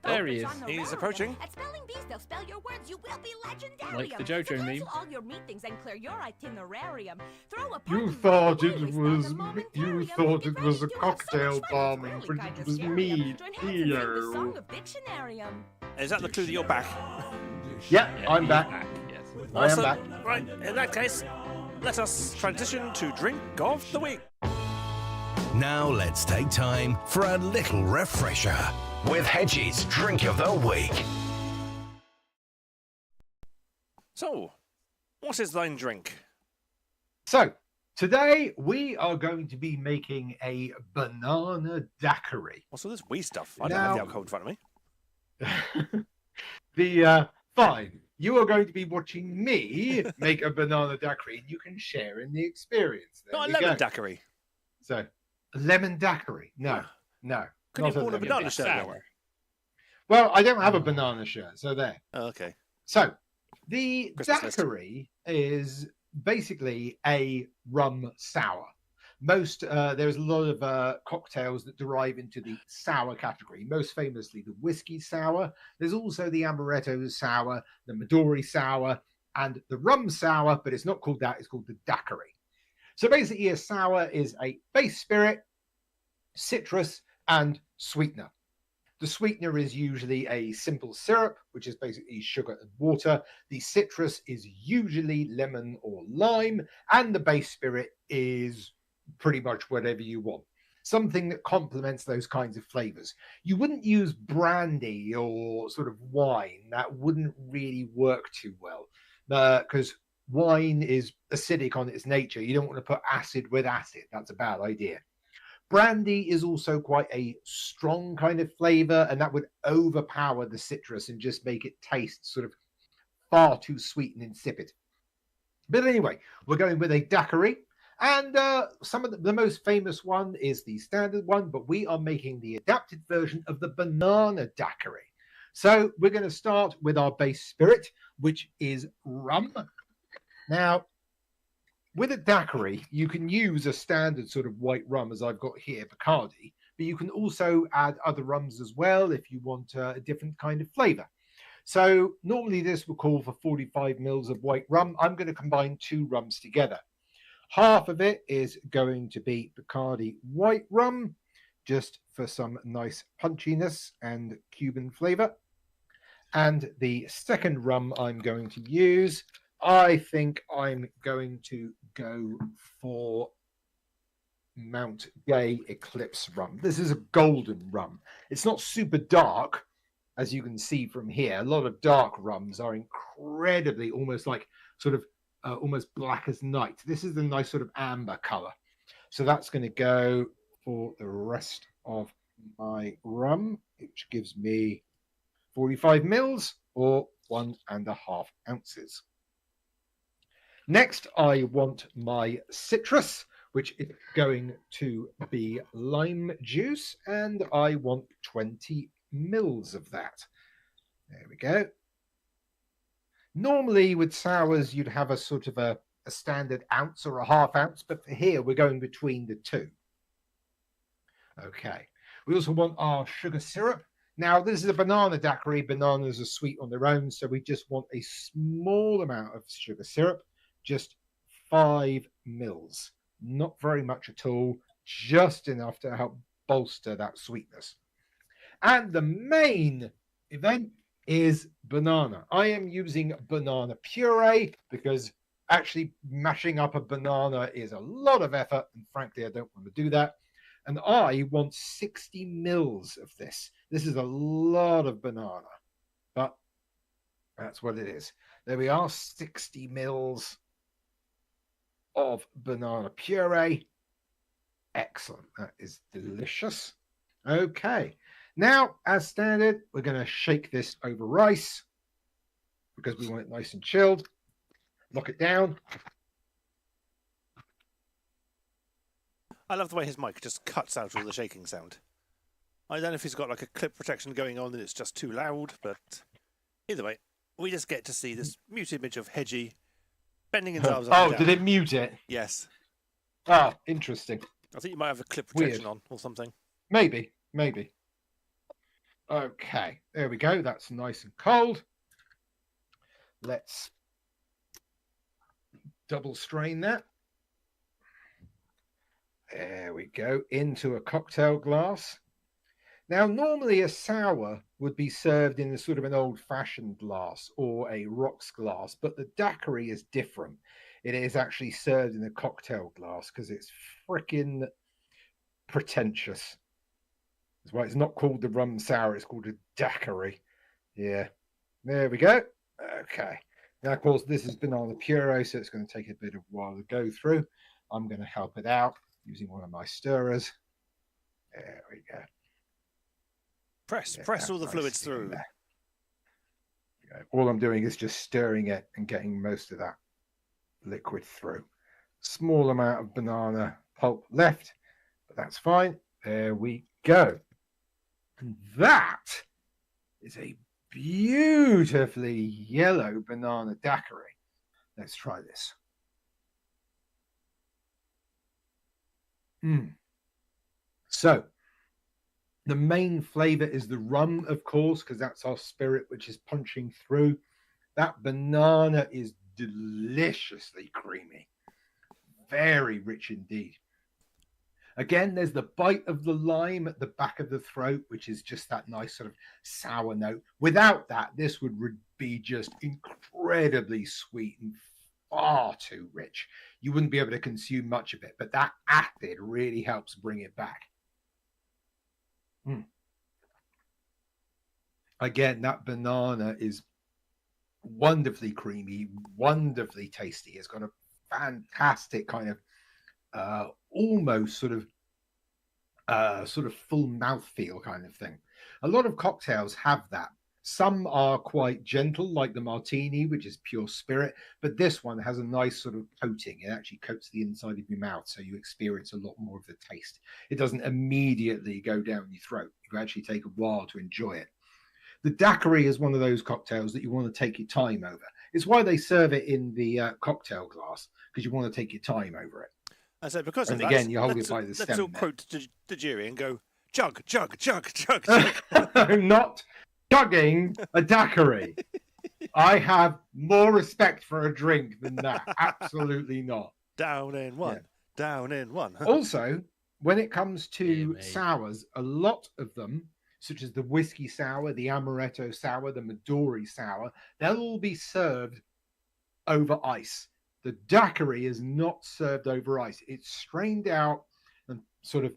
Speaker 3: There he is.
Speaker 2: He's approaching.
Speaker 5: At Spelling Bees, they'll spell your words. You will be legendarium.
Speaker 3: Like the JoJo
Speaker 5: so
Speaker 3: meme.
Speaker 5: cancel all your meetings and clear your itinerarium. Throw a
Speaker 4: You
Speaker 5: party
Speaker 4: thought
Speaker 5: like
Speaker 4: it
Speaker 5: always
Speaker 4: was
Speaker 5: down the
Speaker 4: you
Speaker 5: momentarium.
Speaker 4: thought
Speaker 5: Be
Speaker 4: it was a
Speaker 5: ready to have so
Speaker 4: cocktail
Speaker 5: much fun, it's
Speaker 4: bombing,
Speaker 5: really
Speaker 4: but
Speaker 5: kind
Speaker 4: it
Speaker 5: of
Speaker 4: was
Speaker 5: scary.
Speaker 4: me,
Speaker 5: To enhance and sing the
Speaker 4: Theo.
Speaker 5: song of Dictionarium.
Speaker 2: Is that the clue that you're back?
Speaker 4: Yeah, I'm
Speaker 3: he's
Speaker 4: back.
Speaker 3: Yes.
Speaker 4: I am back.
Speaker 2: Right, in that case, let us transition to Drink of the Week.
Speaker 1: Now let's take time for a little refresher with Hedgie's Drink of the Week.
Speaker 2: So, what is thine drink?
Speaker 4: So, today we are going to be making a banana daiquiri.
Speaker 2: What's all this wee stuff? I don't have the
Speaker 4: Now-
Speaker 2: alcohol in front of me.
Speaker 4: Fine. You are going to be watching me make a banana daiquiri, and you can share in the experience. There
Speaker 2: Not a
Speaker 4: you
Speaker 2: lemon
Speaker 4: go.
Speaker 2: daiquiri.
Speaker 4: So, a lemon daiquiri? No, no.
Speaker 2: Couldn't
Speaker 4: not
Speaker 2: you pour a
Speaker 4: lemon
Speaker 2: banana
Speaker 4: daiquiri.
Speaker 2: shirt on?
Speaker 3: Sour.
Speaker 4: Well, I don't have a banana shirt, so there.
Speaker 2: Oh, okay.
Speaker 4: So, the
Speaker 2: Christmas list.
Speaker 4: daiquiri is basically a rum sour. There's a lot of cocktails that derive into the sour category, most famously the whiskey sour. There's also the amaretto sour, the Midori sour, and the rum sour, but it's not called that, it's called the daiquiri. So basically a sour is a base spirit, citrus, and sweetener. The sweetener is usually a simple syrup, which is basically sugar and water. The citrus is usually lemon or lime, and the base spirit is pretty much whatever you want. Something that complements those kinds of flavors. You wouldn't use brandy or sort of wine. That wouldn't really work too well because wine is acidic on its nature. You don't want to put acid with acid. That's a bad idea. Brandy is also quite a strong kind of flavor, and that would overpower the citrus and just make it taste sort of far too sweet and insipid. But anyway, we're going with a daiquiri, and some of the most famous one is the standard one, but we are making the adapted version of the banana daiquiri. So we're going to start with our base spirit, which is rum. Now, with a daiquiri, you can use a standard sort of white rum, as I've got here, Bacardi, but you can also add other rums as well if you want a different kind of flavor. So normally this will call for 45 mils of white rum. I'm going to combine two rums together. Half of it is going to be Bacardi white rum, just for some nice punchiness and Cuban flavor. And the second rum I'm going to use, I think I'm going to go for Mount Gay Eclipse rum. This is a golden rum. It's not super dark, as you can see from here. A lot of dark rums are incredibly almost like sort of almost black as night. This is a nice sort of amber color. So that's going to go for the rest of my rum, which gives me 45 mils or 1.5 ounces. Next, I want my citrus, which is going to be lime juice, and I want 20 mils of that. There we go. Normally with sours, you'd have a sort of a standard ounce or a half ounce, but for here, we're going between the two. Okay. We also want our sugar syrup. Now, this is a banana daiquiri. Bananas are sweet on their own, so we just want a small amount of sugar syrup, just 5 mils. Not very much at all, just enough to help bolster that sweetness. And the main event is banana. I am using banana puree because actually mashing up a banana is a lot of effort, and frankly, I don't want to do that. And I want 60 mils of this. This is a lot of banana, but That's what it is. There we are, 60 mils of banana puree. Excellent. That is delicious. Okay. Now, as standard, we're going to shake this over rice because we want it nice and chilled. Lock it down.
Speaker 2: I love the way his mic just cuts out all the shaking sound. I don't know if he's got like a clip protection going on and it's just too loud, but either way, we just get to see this mute image of Hedgie bending his arms up and
Speaker 4: Oh,
Speaker 2: down.
Speaker 4: did it mute it?
Speaker 2: Yes.
Speaker 4: Ah, interesting.
Speaker 2: I think you might have a clip protection on or something.
Speaker 4: Maybe. Okay, there we go. That's nice and cold. Let's double strain that. There we go, into a cocktail glass. Now, normally a sour would be served in a sort of an old-fashioned glass or a rocks glass, but the daiquiri is different. It is actually served in a cocktail glass because it's freaking pretentious. That's why it's not called the rum sour, it's called a daiquiri. Yeah, there we go. Okay. Now, of course, this is banana puree, so it's going to take a bit of a while to go through. I'm going to help it out using one of my stirrers. There we go.
Speaker 2: Press all the fluids through.
Speaker 4: All I'm doing is just stirring it and getting most of that liquid through. Small amount of banana pulp left, but that's fine. There we go. And that is a beautifully yellow banana daiquiri. Let's try this. So, the main flavor is the rum, of course, because that's our spirit which is punching through. That banana is deliciously creamy. Very rich indeed. Again, there's the bite of the lime at the back of the throat, which is just that nice sort of sour note. Without that, this would be just incredibly sweet and far too rich. You wouldn't be able to consume much of it, but that acid really helps bring it back. Again, that banana is wonderfully creamy, wonderfully tasty. It's got a fantastic kind of almost sort of full mouthfeel kind of thing. A lot of cocktails have that. Some are quite gentle, like the martini, which is pure spirit, but this one has a nice sort of coating. It actually coats the inside of your mouth, so you experience a lot more of the taste. It doesn't immediately go down your throat. You actually take a while to enjoy it. The daiquiri is one of those cocktails that you want to take your time over. It's why they serve it in the cocktail glass, because you want to take your time over it.
Speaker 2: And so because
Speaker 4: and
Speaker 2: of
Speaker 4: again,
Speaker 2: that,
Speaker 4: you hold it by the stem.
Speaker 2: Let's all quote the jury and go, chug, chug, chug, chug, chug.
Speaker 4: I'm not chugging a daiquiri. I have more respect for a drink than that. Absolutely not.
Speaker 2: Down in one. Yeah. Down in one.
Speaker 4: Also, when it comes to sours, a lot of them, such as the whiskey sour, the amaretto sour, the Midori sour, they'll all be served over ice. The daiquiri is not served over ice. It's strained out and sort of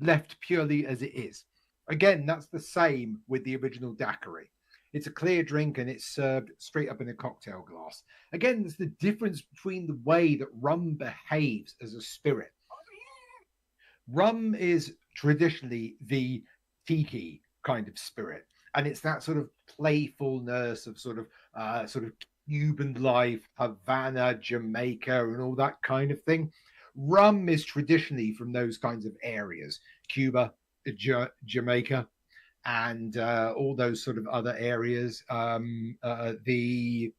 Speaker 4: left purely as it is. Again, that's the same with the original daiquiri. It's a clear drink and it's served straight up in a cocktail glass. Again, there's the difference between the way that rum behaves as a spirit. Rum is traditionally the tiki kind of spirit, and it's that sort of playfulness of sort of Cuban life, Havana, Jamaica, and all that kind of thing. Rum is traditionally from those kinds of areas, Cuba, Jamaica, and all those sort of other areas, the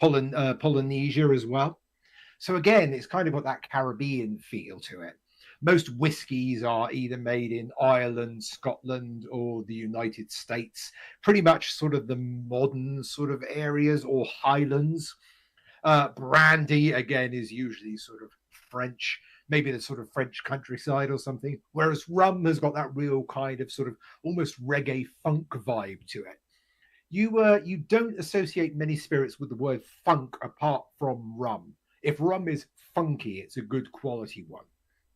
Speaker 4: Polynesia as well. So again, it's kind of got that Caribbean feel to it. Most whiskies are either made in Ireland, Scotland, or the United States, pretty much sort of the modern sort of areas or highlands. Brandy, again, is usually sort of French, maybe the sort of French countryside or something, whereas rum has got that real kind of sort of almost reggae funk vibe to it. You don't associate many spirits with the word funk apart from rum. If rum is funky, it's a good quality one.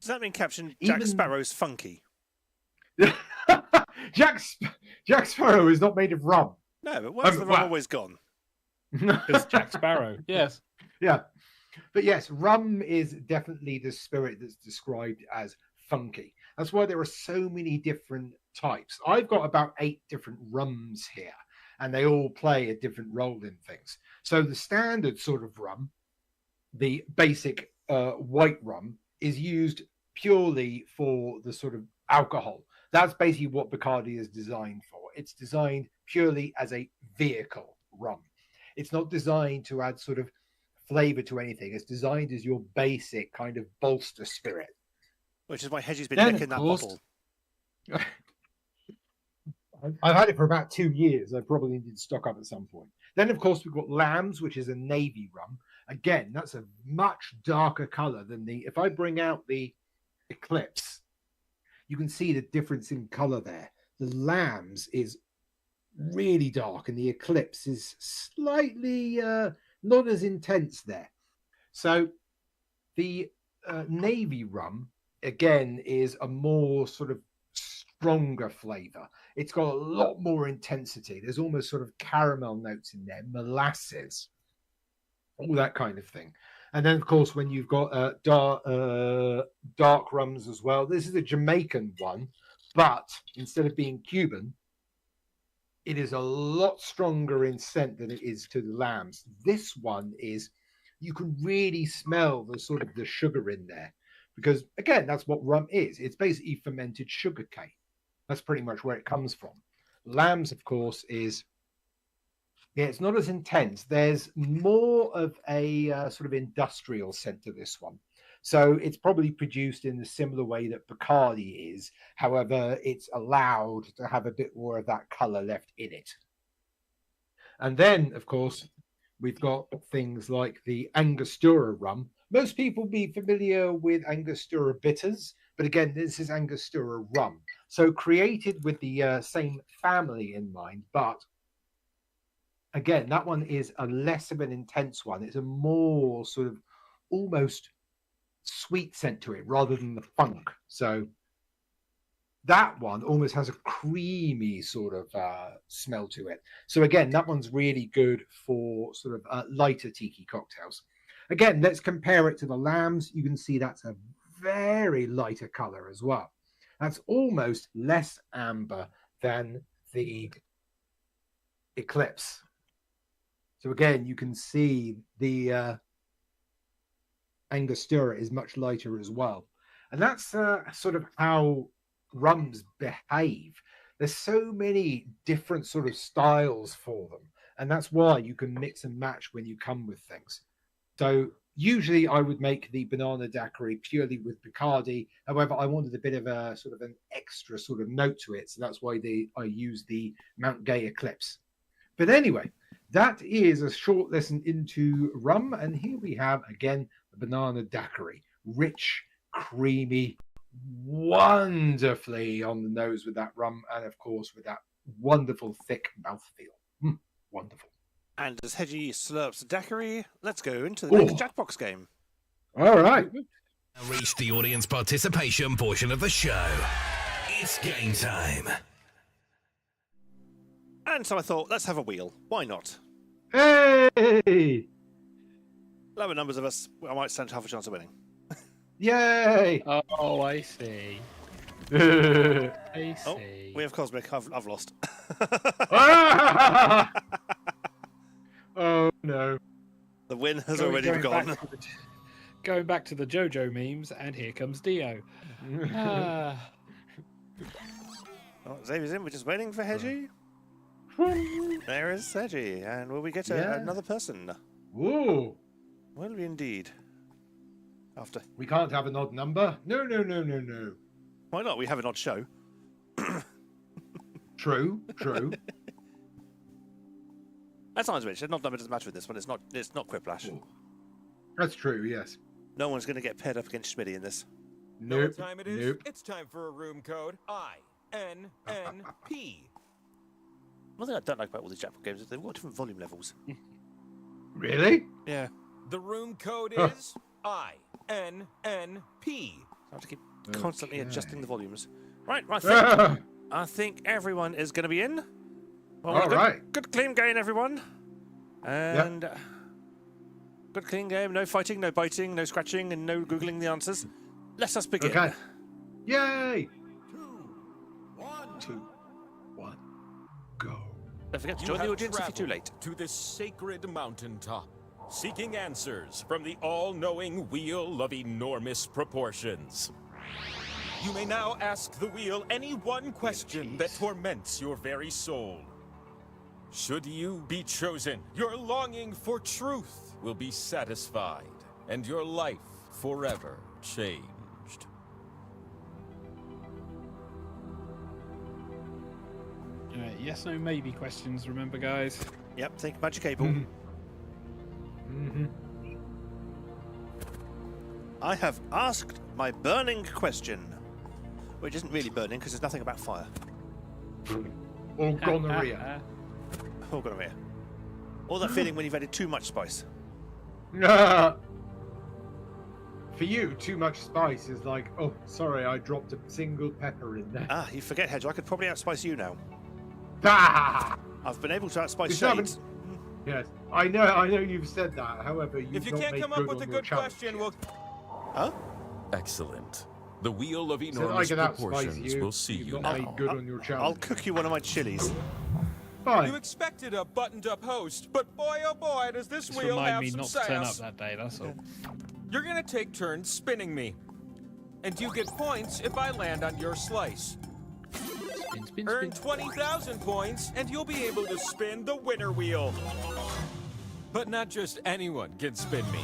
Speaker 2: Does that mean Captain Jack Sparrow's funky?
Speaker 4: Jack Sparrow is not made of rum.
Speaker 2: No, but where's the rum always gone?
Speaker 3: Because Jack Sparrow. Yes.
Speaker 4: Yeah. But yes, rum is definitely the spirit that's described as funky. That's why there are so many different types. I've got about 8 different rums here, and they all play a different role in things. So the standard sort of rum, the basic white rum, is used purely for the sort of alcohol. That's basically what Bacardi is designed for. It's designed purely as a vehicle rum. It's not designed to add sort of flavor to anything. It's designed as your basic kind of bolster spirit.
Speaker 2: Which is why Hedgie's been licking that bottle.
Speaker 4: I've had it for about 2 years. I probably need to stock up at some point. Then, of course, we've got Lambs, which is a navy rum. Again, that's a much darker color than the... If I bring out the Eclipse, you can see the difference in color there. The Lambs is really dark, and the Eclipse is slightly not as intense there. So the navy rum, again, is a more sort of stronger flavor. It's got a lot more intensity. There's almost sort of caramel notes in there, molasses, all that kind of thing. And then, of course, when you've got dark rums as well, this is a Jamaican one, but instead of being Cuban, it is a lot stronger in scent than it is to the Lambs. This one is, you can really smell the sort of the sugar in there, because again, that's what rum is. It's basically fermented sugar cane. That's pretty much where it comes from. Lambs, of course, is, yeah, it's not as intense. There's more of a sort of industrial scent to this one. So it's probably produced in a similar way that Bacardi is. However, it's allowed to have a bit more of that color left in it. And then, of course, we've got things like the Angostura rum. Most people will be familiar with Angostura bitters, but again, this is Angostura rum. So created with the same family in mind, but again, that one is a less of an intense one. It's a more sort of almost sweet scent to it rather than the funk. So that one almost has a creamy sort of smell to it. So again, that one's really good for sort of lighter tiki cocktails. Again, let's compare it to the Lambs. You can see that's a very lighter color as well. That's almost less amber than the Eclipse. So again, you can see the Angostura is much lighter as well. And that's sort of how rums behave. There's so many different sort of styles for them. And that's why you can mix and match when you come with things. So usually I would make the banana daiquiri purely with Bacardi. However, I wanted a bit of a sort of an extra sort of note to it. So that's why I use the Mount Gay Eclipse. But anyway, that is a short lesson into rum. And here we have, again, the banana daiquiri. Rich, creamy, wonderfully on the nose with that rum. And, of course, with that wonderful, thick mouthfeel. Wonderful.
Speaker 2: And as Hedgie slurps the daiquiri, let's go into the next Jackbox game.
Speaker 4: All right.
Speaker 1: Reach the audience participation portion of the show. It's game time.
Speaker 2: And so I thought, let's have a wheel. Why not?
Speaker 4: Hey!
Speaker 2: Lower numbers of us, I might stand half a chance of winning.
Speaker 4: Yay!
Speaker 3: Oh, I see. I see.
Speaker 2: Oh, we have Cosmic. I've lost.
Speaker 4: Oh, no.
Speaker 2: The win has already gone.
Speaker 3: Going back to the JoJo memes, and here comes Dio.
Speaker 2: Oh, Xavier's in. We're just waiting for Hedgie. There is Hedgie. And will we get another person?
Speaker 4: Whoa.
Speaker 2: Will we indeed? After.
Speaker 4: We can't have an odd number. No.
Speaker 2: Why not? We have an odd show.
Speaker 4: True.
Speaker 2: That sounds rich. An odd number doesn't matter with this one. It's not Quiplash.
Speaker 4: Ooh. That's true, yes.
Speaker 2: No one's going to get paired up against Schmitty in this.
Speaker 6: Know what time it is? It's time for a room code. INNP.
Speaker 2: One thing I don't like about all these Jackpot games is they've got different volume levels.
Speaker 4: Really?
Speaker 2: Yeah.
Speaker 6: The room code is INNP.
Speaker 2: I have to keep constantly adjusting the volumes. Right, I think everyone is going to be in. Well,
Speaker 4: All right.
Speaker 2: Good clean game, everyone. And good clean game. No fighting, no biting, no scratching, and no Googling the answers. Let us begin.
Speaker 4: Okay. Yay!
Speaker 6: 2,
Speaker 4: 1, go.
Speaker 2: Don't forget to
Speaker 6: You
Speaker 2: join the
Speaker 6: have
Speaker 2: audience if you're too late.
Speaker 6: traveled to this sacred mountaintop, seeking answers from the all-knowing wheel of enormous proportions. You may now ask the wheel any one question that torments your very soul. Should you be chosen, your longing for truth will be satisfied, and your life forever changed.
Speaker 3: Alright, yes, no, maybe questions, remember, guys?
Speaker 2: Yep, think magic cable.
Speaker 4: Mm-hmm.
Speaker 2: I have asked my burning question, which isn't really burning because there's nothing about fire.
Speaker 4: Or gonorrhea.
Speaker 2: Oh, gonorrhea. Or that feeling when you've added too much spice.
Speaker 4: For you, too much spice is like, oh, sorry, I dropped a single pepper in there.
Speaker 2: Ah, you forget, Hedge. I could probably outspice you now.
Speaker 4: Ah!
Speaker 2: I've been able to outspice
Speaker 4: You haven't-
Speaker 2: Shades.
Speaker 4: Yes, I know you've said that. However,
Speaker 6: If you
Speaker 4: not
Speaker 6: can't
Speaker 4: made
Speaker 6: come up with a
Speaker 4: on your
Speaker 6: good
Speaker 4: challenge
Speaker 6: question,
Speaker 4: yet.
Speaker 6: we'll...
Speaker 2: Huh?
Speaker 6: Excellent. The wheel of
Speaker 4: Said I
Speaker 6: enormous
Speaker 4: can outspice
Speaker 6: proportions
Speaker 4: you.
Speaker 6: will see
Speaker 4: You've
Speaker 6: you
Speaker 4: not
Speaker 6: now.
Speaker 4: made good on your
Speaker 2: I'll
Speaker 4: challenge.
Speaker 2: cook you one of my chilies.
Speaker 4: Fine.
Speaker 6: You expected a buttoned-up host, but boy, oh boy, does this
Speaker 3: Just
Speaker 6: wheel
Speaker 3: remind
Speaker 6: have
Speaker 3: me
Speaker 6: some
Speaker 3: not to turn up
Speaker 6: sass.
Speaker 3: that day, that's all.
Speaker 6: You're gonna take turns spinning me. And you get points if I land on your slice.
Speaker 3: Spin, spin,
Speaker 6: Earn
Speaker 3: spin.
Speaker 6: 20,000 points, and you'll be able to spin the winner wheel. But not just anyone can spin me.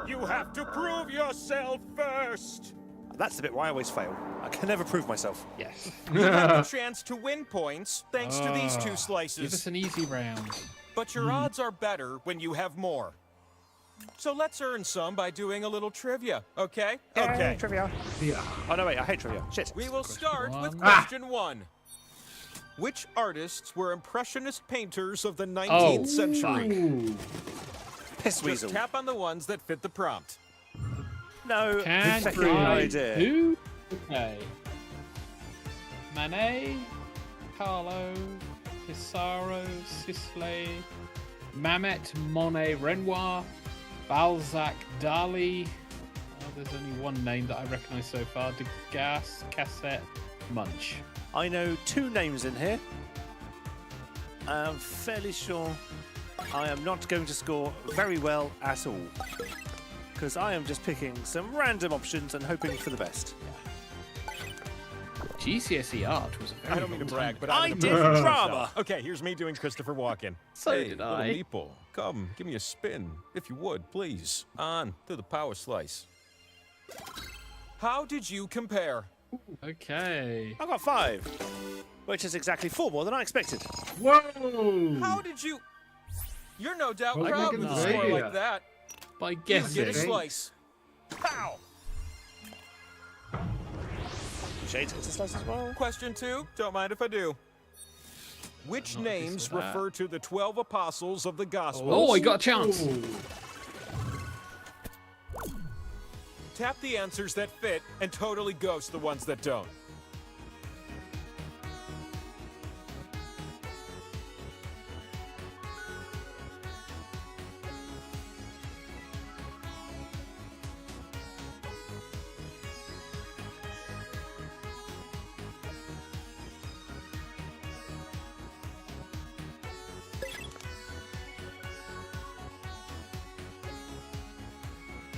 Speaker 6: You have to prove yourself first.
Speaker 2: That's the bit where I always fail. I can never prove myself.
Speaker 3: Yes.
Speaker 6: You have the chance to win points thanks to these two
Speaker 3: Give us
Speaker 6: slices.
Speaker 3: an easy round.
Speaker 6: But your odds are better when you have more. So let's earn some by doing a little trivia, okay? Okay.
Speaker 2: Trivia.
Speaker 4: Yeah.
Speaker 2: Oh, no, wait. I hate trivia. Shit.
Speaker 6: We will start with
Speaker 3: one.
Speaker 6: question 1. Which artists were impressionist painters of the 19th century?
Speaker 4: Ooh.
Speaker 2: Piss
Speaker 6: Just
Speaker 2: weasel.
Speaker 6: tap on the ones that fit the prompt.
Speaker 2: No
Speaker 3: Can
Speaker 2: fucking
Speaker 3: I
Speaker 2: idea.
Speaker 3: do? Okay. Manet, Carlo, Pissarro, Sisley, Mamet, Monet, Renoir, Balzac, Dali. Oh, there's only one name that I recognise so far. Degas, Cassette, Munch.
Speaker 2: I know 2 names in here. I'm fairly sure I am not going to score very well at all. Because I am just picking some random options and hoping for the best.
Speaker 3: GCSE art was a very
Speaker 6: I don't mean to
Speaker 3: long
Speaker 6: brag,
Speaker 3: time
Speaker 6: but
Speaker 3: ago.
Speaker 2: I
Speaker 6: I'm
Speaker 2: did
Speaker 6: gonna
Speaker 2: drama.
Speaker 6: Okay, here's me doing Christopher Walken.
Speaker 3: So
Speaker 6: hey,
Speaker 3: did
Speaker 6: little
Speaker 3: I.
Speaker 6: meeple, come, give me a spin, if you would, please. On to the power slice. How did you compare?
Speaker 3: Okay.
Speaker 2: I got 5, which is exactly 4 more than I expected.
Speaker 4: Whoa!
Speaker 6: How did you? You're no doubt
Speaker 4: Well,
Speaker 6: proud
Speaker 4: look
Speaker 6: with
Speaker 4: at
Speaker 6: a score
Speaker 4: that.
Speaker 6: like that.
Speaker 3: By
Speaker 6: You get a
Speaker 3: guessing.
Speaker 4: Guessing.
Speaker 6: slice. Pow!
Speaker 2: Shades gets a slice as well.
Speaker 6: Question 2, don't mind if I do. Which
Speaker 3: Not
Speaker 6: names
Speaker 3: this or that.
Speaker 6: refer to the 12 apostles of the Gospels?
Speaker 3: Oh, I got a chance.
Speaker 4: Ooh.
Speaker 6: Tap the answers that fit and totally ghost the ones that don't.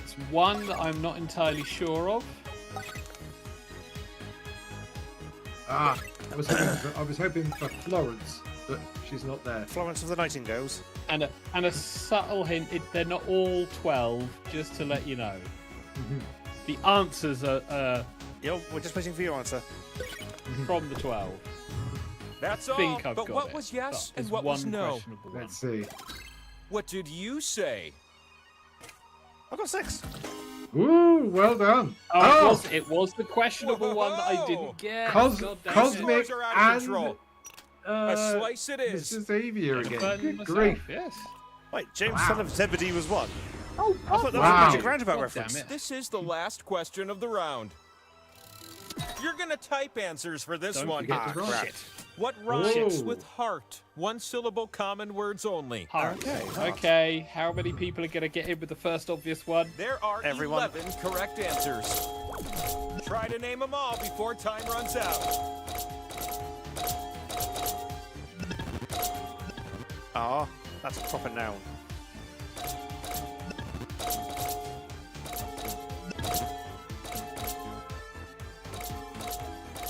Speaker 3: It's one that I'm not entirely sure of.
Speaker 4: Ah, I was hoping for Florence, but she's not there.
Speaker 2: Florence of the Nightingales.
Speaker 3: And a subtle hint, they're not all 12, just to let you know. The answers are
Speaker 2: Yo, we're just waiting for your answer.
Speaker 3: from the 12.
Speaker 6: That's
Speaker 3: I
Speaker 6: all.
Speaker 3: think I've
Speaker 6: But
Speaker 3: got
Speaker 6: what
Speaker 3: it,
Speaker 6: was yes
Speaker 3: but
Speaker 6: and
Speaker 3: there's
Speaker 6: what was
Speaker 3: one
Speaker 6: no?
Speaker 3: questionable one.
Speaker 4: Let's see.
Speaker 6: What did you say?
Speaker 2: I got 6.
Speaker 4: Ooh, well done.
Speaker 3: Oh, it was the questionable one that I didn't get.
Speaker 4: Cos-
Speaker 3: God damn
Speaker 4: Cos-
Speaker 3: it.
Speaker 4: Cosmic
Speaker 6: Scores are out of
Speaker 4: and
Speaker 6: control. A slice it is.
Speaker 4: Mr. Xavier
Speaker 3: I'm
Speaker 4: again.
Speaker 3: burning
Speaker 4: Good
Speaker 3: myself,
Speaker 4: grief.
Speaker 3: Yes.
Speaker 2: Wait, James,
Speaker 4: Wow.
Speaker 2: son of Zebedee was 1.
Speaker 3: Oh,
Speaker 2: I thought that was a
Speaker 4: wow.
Speaker 2: Magic Roundabout
Speaker 3: God
Speaker 2: reference.
Speaker 3: damn it.
Speaker 6: This is the last question of the round. You're gonna type answers for this
Speaker 3: Don't
Speaker 6: one.
Speaker 3: forget
Speaker 4: Ah,
Speaker 3: to
Speaker 4: crap.
Speaker 3: shit.
Speaker 6: What rhymes with heart? One-syllable common words only.
Speaker 3: Heart.
Speaker 2: Okay.
Speaker 3: Okay, how many people are going to get in with the first obvious one?
Speaker 6: There are
Speaker 2: Everyone.
Speaker 6: 11 correct answers. Try to name them all before time runs out.
Speaker 2: Ah, that's a proper noun.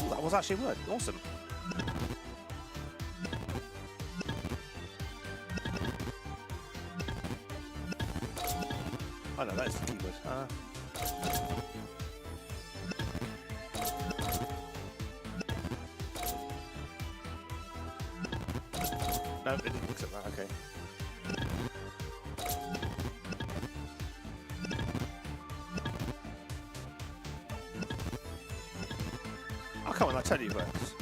Speaker 2: Ooh, that was actually a word. Awesome. Oh no, that is the keyword. No, it didn't accept that. Okay. Oh, come on, I tell you words.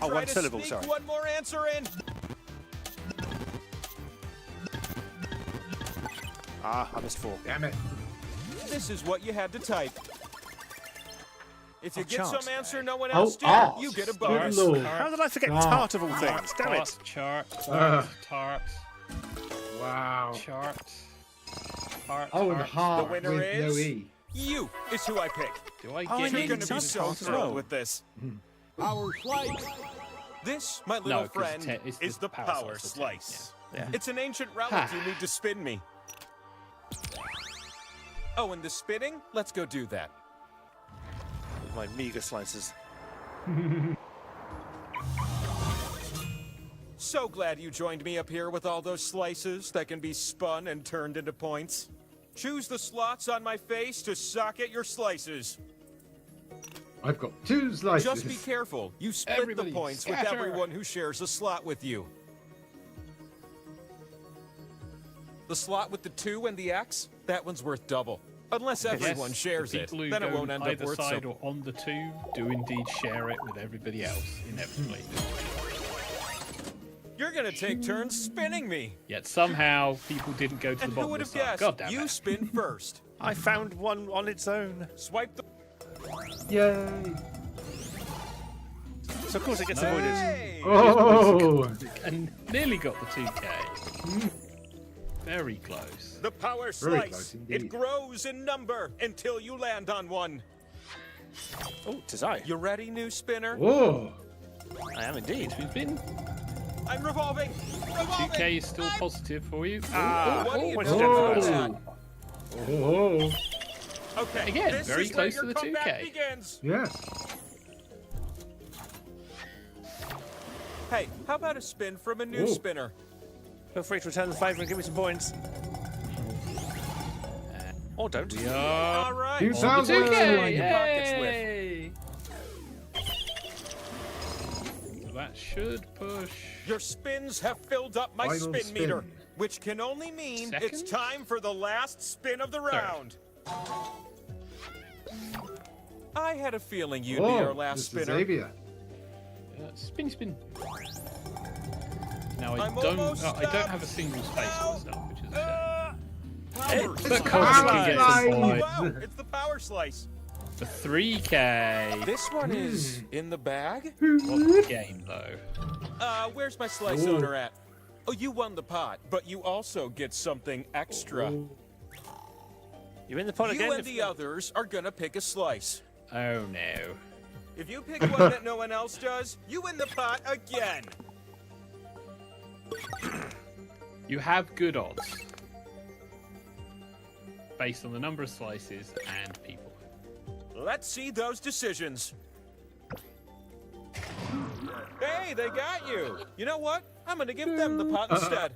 Speaker 2: Oh,
Speaker 6: Try
Speaker 2: one
Speaker 6: to
Speaker 2: syllable,
Speaker 6: sneak
Speaker 2: sorry.
Speaker 6: one more answer in.
Speaker 2: Ah, I missed 4.
Speaker 4: Damn it.
Speaker 6: This is what you had to type. If you
Speaker 2: Oh,
Speaker 6: get
Speaker 2: chart.
Speaker 6: some answer no one
Speaker 4: Oh,
Speaker 6: else did,
Speaker 4: art.
Speaker 6: you get a
Speaker 4: Good
Speaker 6: bonus.
Speaker 4: lord.
Speaker 2: How did I forget
Speaker 4: Ah.
Speaker 2: tart of all things? Damn it.
Speaker 3: Chart.
Speaker 4: Wow.
Speaker 3: Chart. Heart.
Speaker 4: Oh, and
Speaker 3: heart.
Speaker 4: heart
Speaker 6: The winner
Speaker 4: with no
Speaker 6: is-
Speaker 4: E.
Speaker 6: You is who I pick.
Speaker 3: Do I
Speaker 2: Oh, I
Speaker 3: get
Speaker 6: You're
Speaker 2: need
Speaker 6: going to
Speaker 2: some
Speaker 6: be so
Speaker 2: tart as
Speaker 6: thrilled
Speaker 2: well.
Speaker 6: with this.
Speaker 7: Our slice.
Speaker 6: This, my
Speaker 3: No,
Speaker 6: little
Speaker 3: 'cause
Speaker 6: friend,
Speaker 3: it's
Speaker 6: is the power
Speaker 3: slice.
Speaker 6: slice.
Speaker 2: Yeah.
Speaker 6: It's an ancient relic you need to spin me. Oh, and the spinning? Let's go do that.
Speaker 2: With my meager slices.
Speaker 6: So glad you joined me up here with all those slices that can be spun and turned into points. Choose the slots on my face to socket your slices.
Speaker 4: I've got 2 slices.
Speaker 6: Just be careful. You split
Speaker 3: Everybody
Speaker 6: the points with
Speaker 3: scatter.
Speaker 6: everyone who shares a slot with you. The slot with the 2 and the X, that one's worth double. Unless everyone
Speaker 3: Yes,
Speaker 6: shares
Speaker 3: the
Speaker 6: it,
Speaker 3: people who
Speaker 6: then it
Speaker 3: go
Speaker 6: won't end up
Speaker 3: either
Speaker 6: worth
Speaker 3: side
Speaker 6: so.
Speaker 3: or on the 2 do indeed share it with everybody else, inevitably.
Speaker 6: You're gonna take turns spinning me.
Speaker 3: Yet somehow people didn't go to the
Speaker 6: And who
Speaker 3: bottom
Speaker 6: would
Speaker 3: of
Speaker 6: have
Speaker 3: the side.
Speaker 6: guessed?
Speaker 3: God damn
Speaker 6: You
Speaker 3: it.
Speaker 6: spin first.
Speaker 2: I found one on its own.
Speaker 6: Swipe the.
Speaker 4: Yay.
Speaker 2: So of course it gets avoided.
Speaker 6: Hey!
Speaker 4: Oh.
Speaker 3: And nearly got the 2K. Very close.
Speaker 6: The power
Speaker 4: Very
Speaker 6: slice.
Speaker 4: close
Speaker 6: It
Speaker 4: indeed.
Speaker 6: grows in number until you land on one.
Speaker 2: Oh, 'tis I.
Speaker 6: You ready, new spinner?
Speaker 4: Oh.
Speaker 2: I am indeed.
Speaker 3: Who's been?
Speaker 6: I'm revolving. Revolving.
Speaker 3: 2K is still positive for you.
Speaker 2: Ah,
Speaker 6: what do you
Speaker 2: what's
Speaker 6: know
Speaker 2: the
Speaker 6: about
Speaker 2: difference?
Speaker 6: that?
Speaker 4: Oh.
Speaker 6: Okay.
Speaker 3: Again,
Speaker 6: this
Speaker 3: very
Speaker 6: is where
Speaker 3: close
Speaker 6: your
Speaker 3: to the
Speaker 6: comeback
Speaker 3: 2K.
Speaker 6: begins.
Speaker 4: Yes.
Speaker 6: Hey, how about a spin from a new
Speaker 4: Ooh.
Speaker 6: spinner?
Speaker 2: Feel free to return the favour and give me some points. Or don't.
Speaker 3: We are
Speaker 6: All right.
Speaker 4: You
Speaker 3: on
Speaker 4: sound
Speaker 3: the
Speaker 4: like
Speaker 3: 2K.
Speaker 6: Line your pockets with.
Speaker 3: Yay! So that should push.
Speaker 6: Your spins have filled up my
Speaker 4: Final
Speaker 6: spin meter,
Speaker 4: spin.
Speaker 6: which can only mean it's
Speaker 3: Second?
Speaker 6: time for the last spin of the round. I had a feeling you'd be our last
Speaker 4: Mr.
Speaker 6: spinner.
Speaker 4: Xavier.
Speaker 3: Spin. Now
Speaker 6: I'm
Speaker 3: I don't
Speaker 6: almost
Speaker 3: have a single space for myself, which is a shame.
Speaker 6: Power
Speaker 3: But
Speaker 6: slice.
Speaker 3: Cosmic can get some
Speaker 4: Power
Speaker 3: points.
Speaker 6: Wow, it's the power slice.
Speaker 3: For 3K.
Speaker 6: This one is in the bag.
Speaker 3: What game though?
Speaker 6: Where's my slice
Speaker 4: Ooh.
Speaker 6: owner at? Oh, you won the pot, but you also get something extra.
Speaker 2: You're in the pot
Speaker 6: You
Speaker 2: again.
Speaker 6: and the others are gonna pick a slice.
Speaker 3: Oh no.
Speaker 6: If you pick one that no one else does, you win the pot again.
Speaker 3: You have good odds. Based on the number of slices and people.
Speaker 6: Let's see those decisions. Hey, they got you. You know what? I'm gonna give them the pot instead.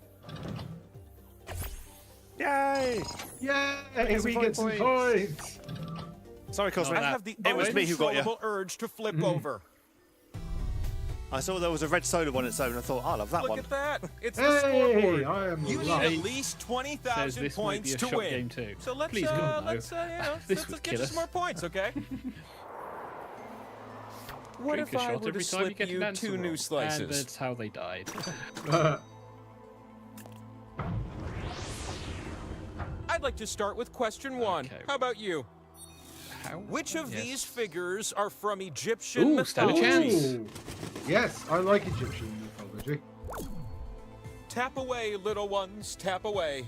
Speaker 2: Yay!
Speaker 4: Yay! We get some points.
Speaker 2: Sorry, Cosmic.
Speaker 6: I have the
Speaker 2: It was me who got you.
Speaker 6: uncontrollable urge to flip over.
Speaker 2: I saw there was a red soda on its own. I thought, I love that
Speaker 6: Look
Speaker 2: one.
Speaker 6: at that. It's the
Speaker 4: Hey,
Speaker 6: scoreboard.
Speaker 4: I am
Speaker 6: You need
Speaker 4: right.
Speaker 6: at least
Speaker 3: Says
Speaker 6: 20,000
Speaker 3: this might
Speaker 6: points
Speaker 3: be a
Speaker 6: to
Speaker 3: shot
Speaker 6: win.
Speaker 3: game too.
Speaker 6: So let's
Speaker 3: Please, God, no.
Speaker 6: let's
Speaker 3: This would
Speaker 6: get
Speaker 3: kill
Speaker 6: you
Speaker 3: us.
Speaker 6: some more points, okay? What
Speaker 3: Drink
Speaker 6: if
Speaker 3: a
Speaker 6: I
Speaker 3: shot
Speaker 6: were to
Speaker 3: every time you
Speaker 6: slip
Speaker 3: get an
Speaker 6: you
Speaker 3: answer
Speaker 6: 2
Speaker 3: wrong.
Speaker 6: new
Speaker 3: And
Speaker 6: slices?
Speaker 3: that's how they died.
Speaker 6: I'd like to start with question 1.
Speaker 3: Okay.
Speaker 6: How about you?
Speaker 3: How?
Speaker 6: Which of
Speaker 3: Yes.
Speaker 6: these figures are from Egyptian
Speaker 3: Ooh, stand a
Speaker 6: mythology?
Speaker 3: chance.
Speaker 4: Yes, I like Egyptian mythology.
Speaker 6: Tap away, little ones, tap away.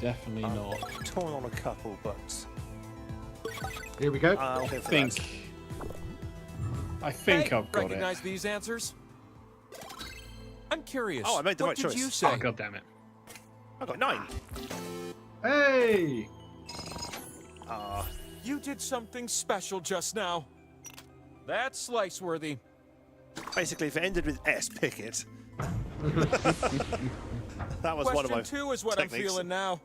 Speaker 3: Definitely not.
Speaker 2: Torn on a couple, but
Speaker 4: Here we go.
Speaker 2: I'll go for
Speaker 3: I
Speaker 2: that.
Speaker 3: think
Speaker 6: Hey,
Speaker 3: I've got
Speaker 6: recognize
Speaker 3: it.
Speaker 6: these answers? I'm curious.
Speaker 2: Oh, I made the
Speaker 6: what
Speaker 2: right
Speaker 6: did
Speaker 2: choice.
Speaker 6: you say?
Speaker 3: Oh, God damn it.
Speaker 2: I got 9.
Speaker 4: Hey!
Speaker 6: You did something special just now. That's slice-worthy.
Speaker 2: Basically, if it ended with S, pick it. That was one of my
Speaker 6: Question 2 is what
Speaker 2: techniques.
Speaker 6: I'm feeling now.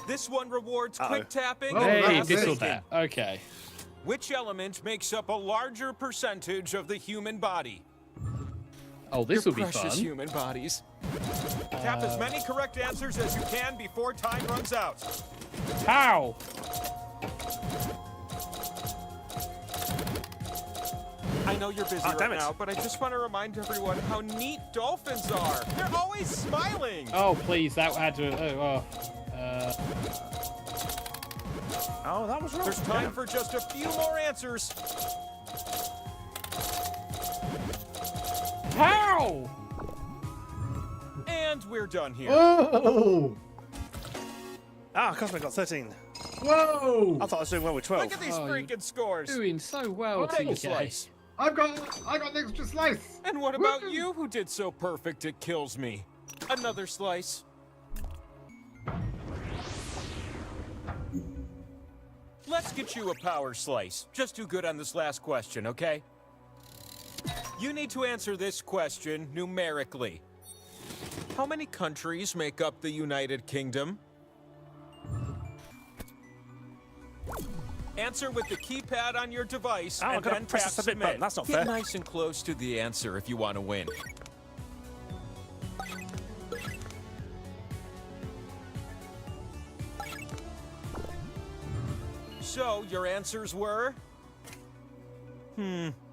Speaker 6: This one rewards
Speaker 2: Uh-oh.
Speaker 6: quick tapping.
Speaker 4: Oh,
Speaker 6: and
Speaker 3: Hey,
Speaker 4: that's
Speaker 3: this or
Speaker 6: thinking.
Speaker 3: that. Okay.
Speaker 6: Which element makes up a larger percentage of the human body?
Speaker 3: Oh, this will
Speaker 6: Your
Speaker 3: be
Speaker 6: precious
Speaker 3: fun.
Speaker 6: human bodies. Tap as many correct answers as you can before time runs out.
Speaker 3: How?
Speaker 6: I know you're busy
Speaker 2: Ah, damn
Speaker 6: right
Speaker 2: it.
Speaker 6: now, but I just want to remind everyone how neat dolphins are. They're always smiling.
Speaker 3: Oh, please, that had to.
Speaker 2: Oh, that was wrong.
Speaker 6: There's time for just a few more answers.
Speaker 3: How?
Speaker 6: And we're done here.
Speaker 4: Oh!
Speaker 2: Cosmic got 13.
Speaker 4: Whoa!
Speaker 2: I thought I was doing well with 12.
Speaker 6: Look at these
Speaker 3: Oh,
Speaker 6: freaking scores.
Speaker 3: Doing so well,
Speaker 6: Take a
Speaker 3: TK.
Speaker 6: slice.
Speaker 4: I got an extra slice.
Speaker 6: And what about
Speaker 4: Woo!
Speaker 6: you who did so perfect it kills me? Another slice. Let's get you a power slice. Just do good on this last question, okay? You need to answer this question numerically. How many countries make up the United Kingdom? Answer with the keypad on your device
Speaker 2: Oh, I've
Speaker 6: and
Speaker 2: got to
Speaker 6: then
Speaker 2: press
Speaker 6: tap
Speaker 2: the submit
Speaker 6: submit.
Speaker 2: button. That's not
Speaker 6: Get
Speaker 2: fair.
Speaker 6: nice and close to the answer if you want to win. So, your answers were?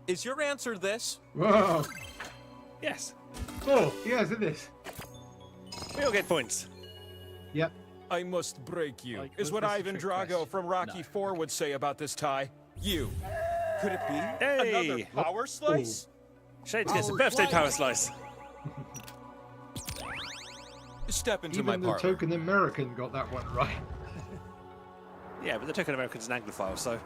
Speaker 6: Is your answer this?
Speaker 4: Whoa!
Speaker 2: Yes.
Speaker 4: Oh, yes, it is.
Speaker 2: We all get points.
Speaker 4: Yep.
Speaker 6: I must break you,
Speaker 3: Like,
Speaker 6: is what
Speaker 3: what's the
Speaker 6: Ivan
Speaker 3: trick
Speaker 6: Drago
Speaker 3: question?
Speaker 6: from Rocky IV would say about this tie. You. Could it be
Speaker 2: Hey!
Speaker 6: another power slice?
Speaker 2: Shades gets a
Speaker 7: Power
Speaker 2: birthday
Speaker 7: slice.
Speaker 2: power slice.
Speaker 6: Step into
Speaker 4: Even
Speaker 6: my
Speaker 4: the
Speaker 6: parlor.
Speaker 4: token American got that one right.
Speaker 2: Yeah, but the token American's an Anglophile, so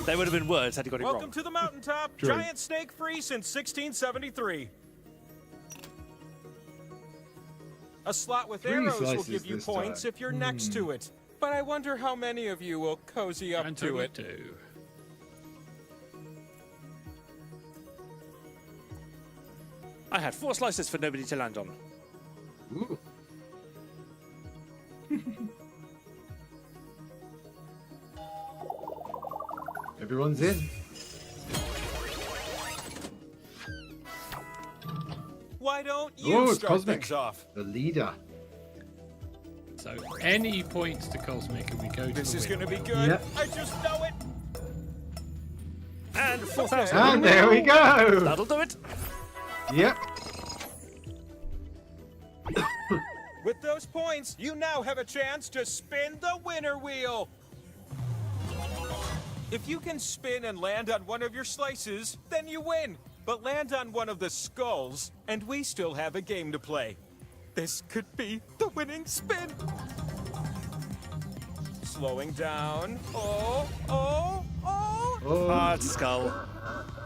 Speaker 2: they would have been words had you got it
Speaker 6: Welcome
Speaker 2: wrong.
Speaker 6: to the mountaintop.
Speaker 4: True.
Speaker 6: Giant snake free since 1673. A slot with
Speaker 4: 3
Speaker 6: arrows will
Speaker 4: slices
Speaker 6: give you
Speaker 4: this
Speaker 6: points
Speaker 4: time.
Speaker 6: if you're next to it. But I wonder how many of you will cozy up
Speaker 3: And
Speaker 6: to it.
Speaker 3: too.
Speaker 2: I had 4 slices for nobody to land on.
Speaker 4: Ooh. Everyone's in.
Speaker 6: Why don't you
Speaker 4: Oh, it's
Speaker 6: start
Speaker 4: Cosmic.
Speaker 6: things off?
Speaker 4: The leader.
Speaker 3: So, any points to Cosmic and we go to
Speaker 6: This
Speaker 3: the
Speaker 6: is
Speaker 3: winner.
Speaker 6: going to be good.
Speaker 4: Yep.
Speaker 6: I just know it.
Speaker 2: And 4,000.
Speaker 4: And there we go.
Speaker 2: That'll do it.
Speaker 4: Yep.
Speaker 6: With those points, you now have a chance to spin the winner wheel. If you can spin and land on one of your slices, then you win. But land on one of the skulls, and we still have a game to play. This could be the winning spin. Slowing down. Oh, oh, oh.
Speaker 4: Oh,
Speaker 2: It's a skull.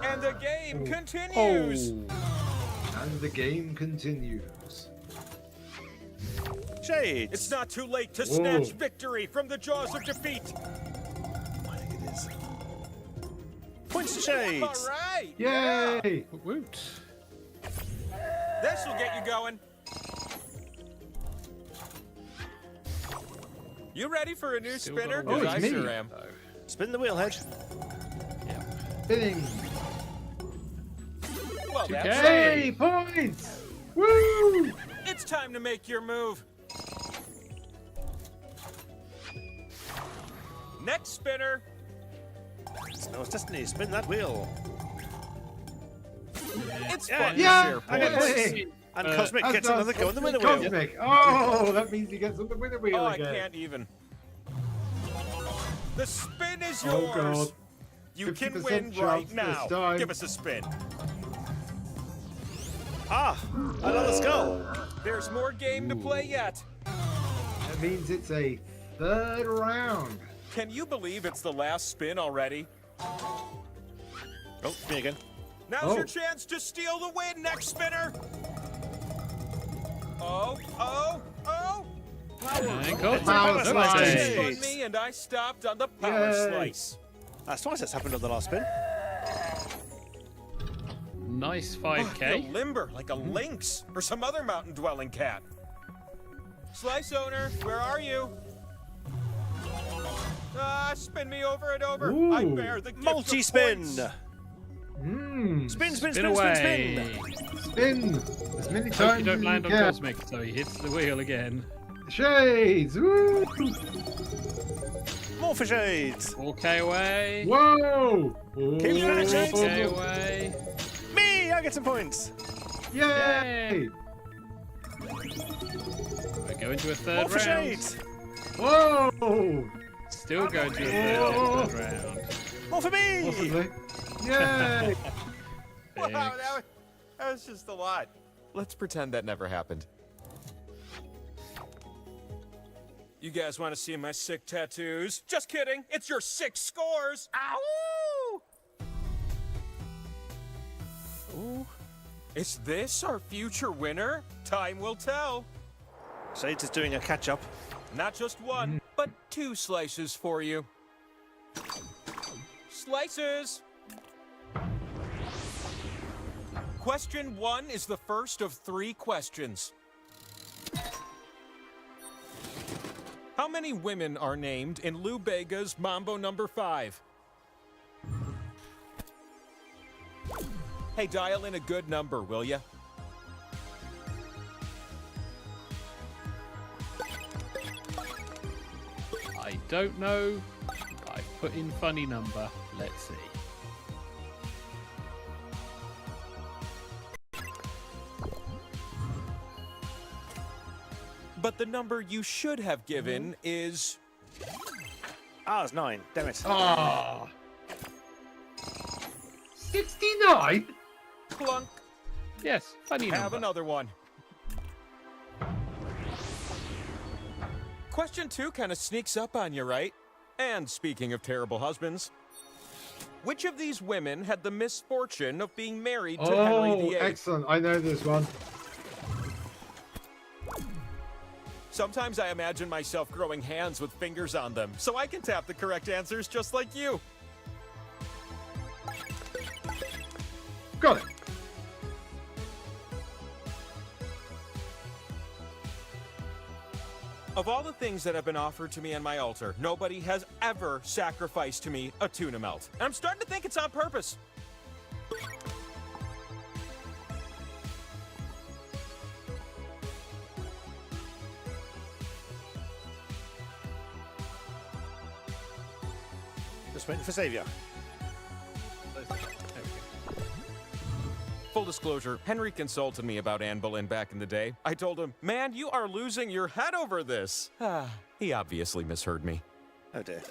Speaker 6: And the game continues.
Speaker 4: and the game continues.
Speaker 2: Shades.
Speaker 6: It's not too late to
Speaker 4: Whoa.
Speaker 6: snatch victory from the jaws of defeat.
Speaker 2: I think it is. Points to Shades.
Speaker 6: All right.
Speaker 4: Yay!
Speaker 3: Woot.
Speaker 6: This will get you going. You ready for a new
Speaker 3: Still
Speaker 6: spinner?
Speaker 3: gotta win.
Speaker 4: Oh, it's
Speaker 6: I
Speaker 4: me.
Speaker 6: sure am.
Speaker 2: Spin the wheel, Hedge.
Speaker 4: Spinning.
Speaker 6: Well, that's it.
Speaker 4: Hey, points! Woo!
Speaker 6: It's time to make your move. Next spinner.
Speaker 2: Smells destiny. Spin that wheel.
Speaker 6: It's fun to
Speaker 4: Yeah,
Speaker 6: share
Speaker 4: and
Speaker 6: points.
Speaker 4: hey,
Speaker 2: And Cosmic
Speaker 4: as
Speaker 2: gets
Speaker 4: does
Speaker 2: another go on the winner wheel.
Speaker 4: Cosmic. Oh, that means he gets on the winner wheel
Speaker 6: Oh, I
Speaker 4: again.
Speaker 6: can't even. The spin is
Speaker 4: Oh,
Speaker 6: yours.
Speaker 4: God.
Speaker 6: You can
Speaker 4: 50%
Speaker 6: win
Speaker 4: chance
Speaker 6: right
Speaker 4: this
Speaker 6: now.
Speaker 4: time.
Speaker 6: Give us a spin.
Speaker 2: Ah, another skull.
Speaker 6: There's more game to play yet.
Speaker 4: That means it's a third round.
Speaker 6: Can you believe it's the last spin already?
Speaker 2: Oh, me again.
Speaker 6: Now's
Speaker 4: Oh.
Speaker 6: your chance to steal the win, next spinner. Oh.
Speaker 3: And go
Speaker 4: Power
Speaker 2: slice.
Speaker 6: You
Speaker 2: Hey.
Speaker 6: spun me and I stopped on the power
Speaker 4: Yay.
Speaker 6: slice.
Speaker 2: That's twice that's happened on the last spin.
Speaker 3: Nice
Speaker 6: You're
Speaker 3: 5k.
Speaker 6: limber like a lynx or some other mountain-dwelling cat. Slice owner, where are you? Spin me over and over. I
Speaker 4: Ooh.
Speaker 6: bear the gift
Speaker 2: Multi-spin.
Speaker 6: of points.
Speaker 4: Mmm.
Speaker 2: Spin, spin,
Speaker 3: Spin
Speaker 2: spin,
Speaker 3: away.
Speaker 2: spin, spin.
Speaker 4: Spin as many
Speaker 3: Hope
Speaker 4: times
Speaker 3: you don't
Speaker 4: as
Speaker 3: land
Speaker 4: you
Speaker 3: on
Speaker 4: can.
Speaker 3: Cosmic, so he hits the wheel again.
Speaker 4: Shades. Woo.
Speaker 2: More for shades.
Speaker 3: 4k away.
Speaker 4: Whoa.
Speaker 2: Keep going, Shades.
Speaker 3: 4k away.
Speaker 2: Me, I get some points.
Speaker 4: Yay.
Speaker 3: We're going to a
Speaker 2: More
Speaker 3: third
Speaker 2: for
Speaker 3: round.
Speaker 2: shades.
Speaker 4: Whoa.
Speaker 3: Still going to a third round.
Speaker 2: More for me.
Speaker 4: Possibly. Yay.
Speaker 6: Wow,
Speaker 3: Thanks.
Speaker 6: that was just a lot. Let's pretend that never happened. You guys want to see my sick tattoos? Just kidding. It's your 6 scores. Ow! Ooh. Is this our future winner? Time will tell.
Speaker 2: Shades is doing a catch-up.
Speaker 6: Not just one, but 2 slices for you. Slices! Question 1 is the first of 3 questions. How many women are named in Lou Bega's Mambo Number 5? Hey, dial in a good number, will ya?
Speaker 3: I don't know. I've put in funny number. Let's see.
Speaker 6: But the number you should have given is...
Speaker 2: Ah, it's 9. Damn it.
Speaker 4: Ah. 69.
Speaker 6: Clunk.
Speaker 3: Yes, funny
Speaker 6: Have
Speaker 3: number.
Speaker 6: another one. Question 2 kind of sneaks up on you, right? And speaking of terrible husbands, which of these women had the misfortune of being married to Henry
Speaker 4: Oh,
Speaker 6: VIII?
Speaker 4: excellent. I know this one.
Speaker 6: Sometimes I imagine myself growing hands with fingers on them, so I can tap the correct answers just like you.
Speaker 4: Got it.
Speaker 6: Of all the things that have been offered to me on my altar, nobody has ever sacrificed to me a tuna melt. And I'm starting to think it's on purpose.
Speaker 2: Just waiting for Saviour.
Speaker 6: Full disclosure, Henry consulted me about Anne Boleyn back in the day. I told him, man, you are losing your head over this. He obviously misheard me.
Speaker 2: Oh dear.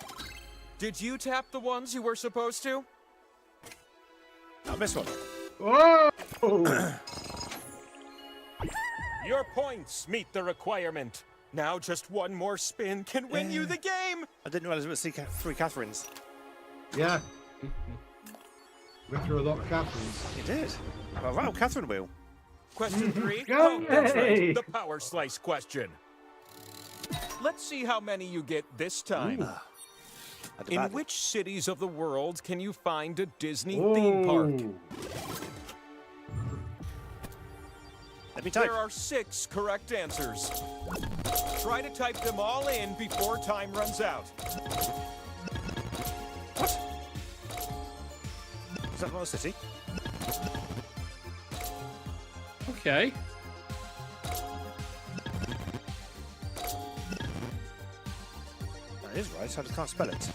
Speaker 6: Did you tap the ones you were supposed to?
Speaker 2: I missed one.
Speaker 4: Whoa.
Speaker 6: Your points meet the requirement. Now just one more spin can win you the game.
Speaker 2: I didn't realize it was 3 Catherines.
Speaker 4: Yeah. Went through a lot of Catherines.
Speaker 2: You did. Well, wow, Catherine wheel.
Speaker 6: Question 3.
Speaker 4: Yay!
Speaker 6: Oh, that's right. The power slice question. Let's see how many you get this time.
Speaker 2: Had a
Speaker 6: In
Speaker 2: bad-
Speaker 6: which cities of the world can you find a Disney theme park?
Speaker 2: Let me type.
Speaker 6: There are 6 correct answers. Try to type them all in before time runs out.
Speaker 2: Is that not a city?
Speaker 3: Okay.
Speaker 2: That is right. I just can't spell it.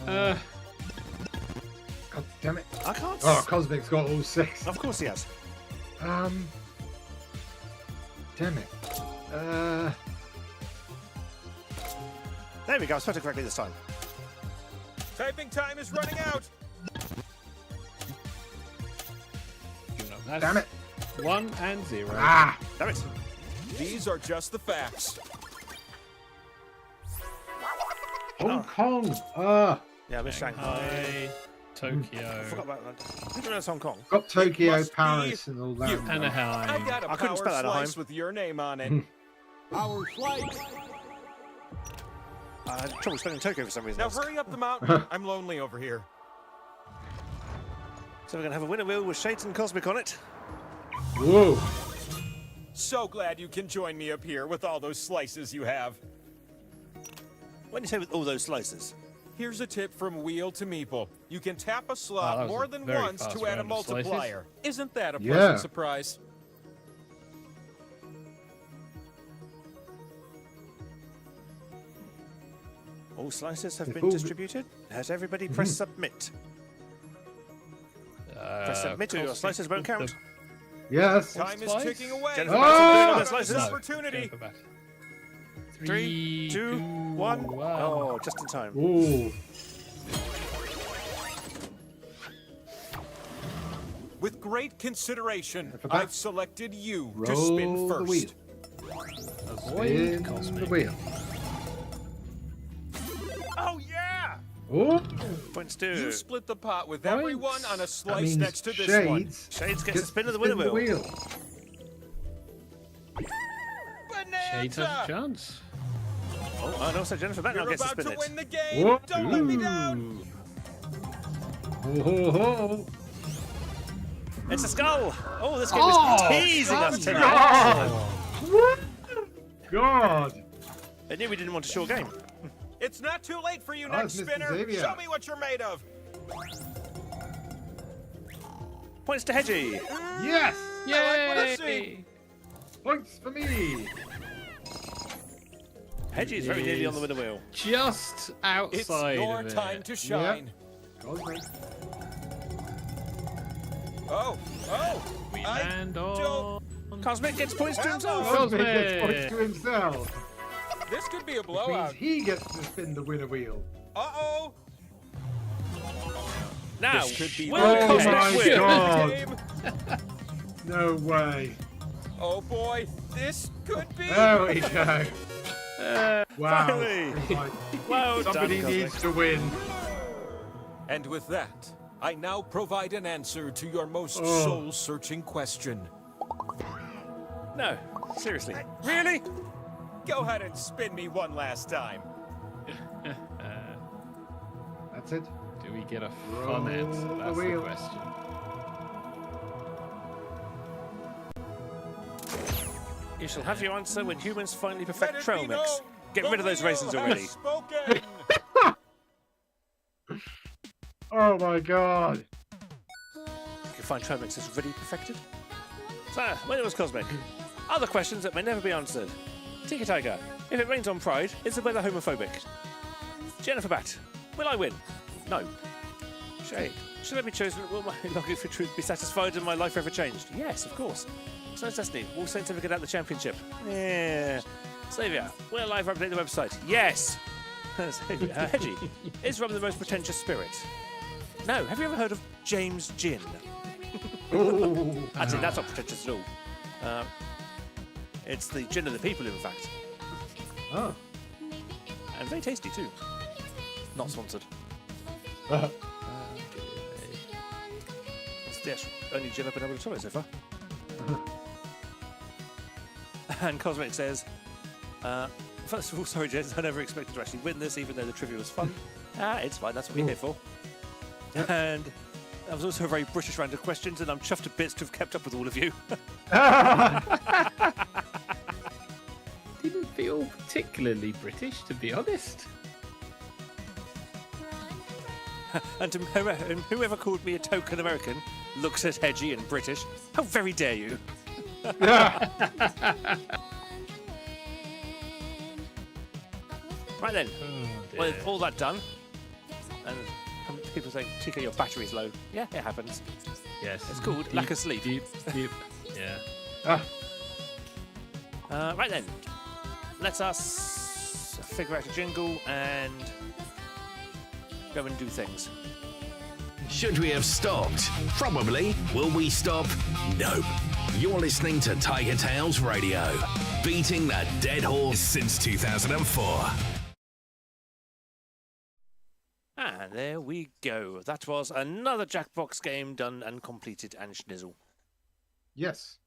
Speaker 4: God damn it.
Speaker 2: I can't.
Speaker 4: Oh, Cosmic's got all 6.
Speaker 2: Of course he has.
Speaker 4: Damn it.
Speaker 2: There we go. I spelled it correctly this time.
Speaker 6: Typing time is running out.
Speaker 3: That's
Speaker 4: Damn it.
Speaker 3: 1 and 0.
Speaker 4: Ah!
Speaker 2: Damn it.
Speaker 6: These are just the facts.
Speaker 4: Hong Kong!
Speaker 2: Yeah, I missed Shanghai.
Speaker 3: Tokyo.
Speaker 2: I forgot about that. I didn't know it's Hong Kong.
Speaker 4: Got Tokyo,
Speaker 6: must be
Speaker 4: Paris, and all that.
Speaker 6: you.
Speaker 3: Anaheim.
Speaker 6: I got a
Speaker 2: I couldn't
Speaker 6: power
Speaker 2: spell Anaheim.
Speaker 6: slice with your name on it.
Speaker 7: Our flight.
Speaker 2: I had trouble spelling Tokyo for some reason.
Speaker 6: Now hurry up the mountain. I'm lonely over here.
Speaker 2: So we're going to have a winner wheel with Shades and Cosmic on it.
Speaker 4: Whoa!
Speaker 6: So glad you can join me up here with all those slices you have.
Speaker 2: When you say with all those slices?
Speaker 6: Here's a tip from Wheel to Meeple. You can tap a
Speaker 3: that
Speaker 6: slot
Speaker 3: was
Speaker 6: more
Speaker 3: a
Speaker 6: than
Speaker 3: very
Speaker 6: once
Speaker 3: fast
Speaker 6: to add a
Speaker 3: round of slices.
Speaker 6: multiplier. Isn't that a
Speaker 4: Yeah.
Speaker 6: pleasant surprise?
Speaker 2: All slices have
Speaker 4: They've
Speaker 2: been
Speaker 4: all-
Speaker 2: distributed. Has everybody pressed submit? Press submit or your
Speaker 3: Cosmic
Speaker 2: slices won't
Speaker 3: with
Speaker 2: count.
Speaker 4: Yes!
Speaker 6: Time is
Speaker 3: Slice?
Speaker 6: ticking away.
Speaker 2: Jennifer
Speaker 4: Oh!
Speaker 2: Batson doing all their
Speaker 6: This
Speaker 2: slices.
Speaker 6: opportunity.
Speaker 3: Jennifer Bat.
Speaker 2: 3, 2, 1. Oh, just in time.
Speaker 4: Ooh.
Speaker 6: With great consideration,
Speaker 4: Jennifer Bat-
Speaker 6: I've selected you to
Speaker 4: Roll
Speaker 6: spin
Speaker 4: the
Speaker 6: first.
Speaker 4: wheel.
Speaker 3: Avoid
Speaker 4: Spin
Speaker 3: Cosmic.
Speaker 4: the wheel.
Speaker 6: Oh yeah!
Speaker 4: Oh!
Speaker 2: Points
Speaker 6: You
Speaker 2: to
Speaker 6: split the pot with
Speaker 3: Points.
Speaker 6: everyone on a
Speaker 4: That
Speaker 6: slice
Speaker 4: means
Speaker 6: next to this one.
Speaker 4: Shades.
Speaker 2: Shades gets a
Speaker 4: gets
Speaker 2: spin of the
Speaker 4: to
Speaker 2: winner
Speaker 4: spin
Speaker 2: wheel.
Speaker 3: Shades has a
Speaker 6: Bonanza!
Speaker 3: chance.
Speaker 2: Oh, and also Jennifer Batson
Speaker 6: You're
Speaker 2: gets to
Speaker 6: about
Speaker 2: spin
Speaker 6: to win
Speaker 2: it.
Speaker 6: the game.
Speaker 4: Whoa.
Speaker 6: Don't let me down.
Speaker 4: Ho, ho, ho.
Speaker 2: It's a skull. Oh, this game
Speaker 4: Oh,
Speaker 2: is teasing us tonight.
Speaker 4: God! God!
Speaker 2: I knew we didn't want a short game.
Speaker 6: It's not too late for you,
Speaker 4: Oh,
Speaker 6: next
Speaker 4: it's Mr.
Speaker 6: spinner.
Speaker 4: Xavier.
Speaker 6: Show me what you're made of.
Speaker 2: Points to Hedgie.
Speaker 4: Yes!
Speaker 6: I like what I see.
Speaker 3: Yay!
Speaker 4: Points for me!
Speaker 2: Hedgie is very nearly on the winner wheel.
Speaker 3: Just
Speaker 6: It's
Speaker 3: outside
Speaker 6: your
Speaker 3: of it.
Speaker 6: time to shine.
Speaker 4: Cosmic.
Speaker 6: Oh,
Speaker 3: We
Speaker 6: I
Speaker 3: land on...
Speaker 2: Cosmic gets points to
Speaker 6: Hello.
Speaker 2: himself.
Speaker 4: Cosmic gets
Speaker 3: Cosmic.
Speaker 4: points to himself.
Speaker 6: this could be a
Speaker 4: Which means
Speaker 6: blowout.
Speaker 4: he gets to spin the winner wheel.
Speaker 6: Uh-oh.
Speaker 2: Now,
Speaker 6: This could be
Speaker 2: will
Speaker 4: Oh
Speaker 2: Cosmic
Speaker 4: my
Speaker 2: win?
Speaker 4: God.
Speaker 6: Game.
Speaker 4: No way.
Speaker 6: Oh boy, this could be.
Speaker 4: There we go. Wow.
Speaker 2: Finally. Well
Speaker 4: Somebody
Speaker 2: done,
Speaker 4: needs
Speaker 2: Cosmic.
Speaker 4: to win.
Speaker 6: And with that, I now provide an answer to your most
Speaker 4: Oh.
Speaker 6: soul-searching question.
Speaker 2: No, seriously. Really?
Speaker 6: Go ahead and spin me one last time.
Speaker 4: That's it.
Speaker 3: Do we get a
Speaker 4: Roll
Speaker 3: fun answer?
Speaker 4: the
Speaker 3: That's the
Speaker 4: wheel.
Speaker 3: question.
Speaker 2: You shall have your answer when humans finally
Speaker 6: Let
Speaker 2: perfect
Speaker 6: it
Speaker 2: trail
Speaker 6: be
Speaker 2: mix.
Speaker 6: known,
Speaker 2: Get
Speaker 6: the
Speaker 2: rid of those
Speaker 6: wheel
Speaker 2: raisins
Speaker 6: has
Speaker 2: already.
Speaker 6: spoken.
Speaker 4: Oh my God.
Speaker 2: You find trail mixes really perfected? So, when it was Cosmic. Other questions that may never be answered. Tiki Tiger, if it rains on Pride, is the weather homophobic? Jennifer Bat, will I win? No. Shade, should I be chosen? Will my longing for truth be satisfied and my life ever changed? Yes, of course. So Destiny, will Saint ever get out the championship? Yeah. Xavier, will I ever update the website? Yes. Xavier, Hedgie, is Rum the most pretentious spirit? No. Have you ever heard of James Gin?
Speaker 4: Ooh.
Speaker 2: Actually, that's not pretentious at all. It's the gin of the people, in fact.
Speaker 4: Oh.
Speaker 2: And very tasty, too. Not sponsored. It's the only gin I've been able to try so far. And Cosmic says, first of all, sorry, Jens, I never expected to actually win this, even though the trivia was fun. It's fine, that's what we're here for. And that was also a very British round of questions, and I'm chuffed to bits to have kept up with all of you.
Speaker 3: Didn't feel particularly British, to be honest.
Speaker 2: And to whoever called me a token American looks at Hedgie and British. How very dare you? Right then,
Speaker 3: Oh, dear.
Speaker 2: with all that done, And people saying, Tika, your battery's low. Yeah, it happens.
Speaker 3: Yes.
Speaker 2: It's called lack of sleep.
Speaker 3: Deep. Yeah.
Speaker 2: Right then. Let us figure out a jingle and go and do things.
Speaker 1: Should we have stopped? Probably. Will we stop? Nope. You're listening to TigerTails Radio, beating that dead horse since 2004.
Speaker 2: And there we go. That was another Jackbox game done and completed and schnizzle.
Speaker 4: Yes.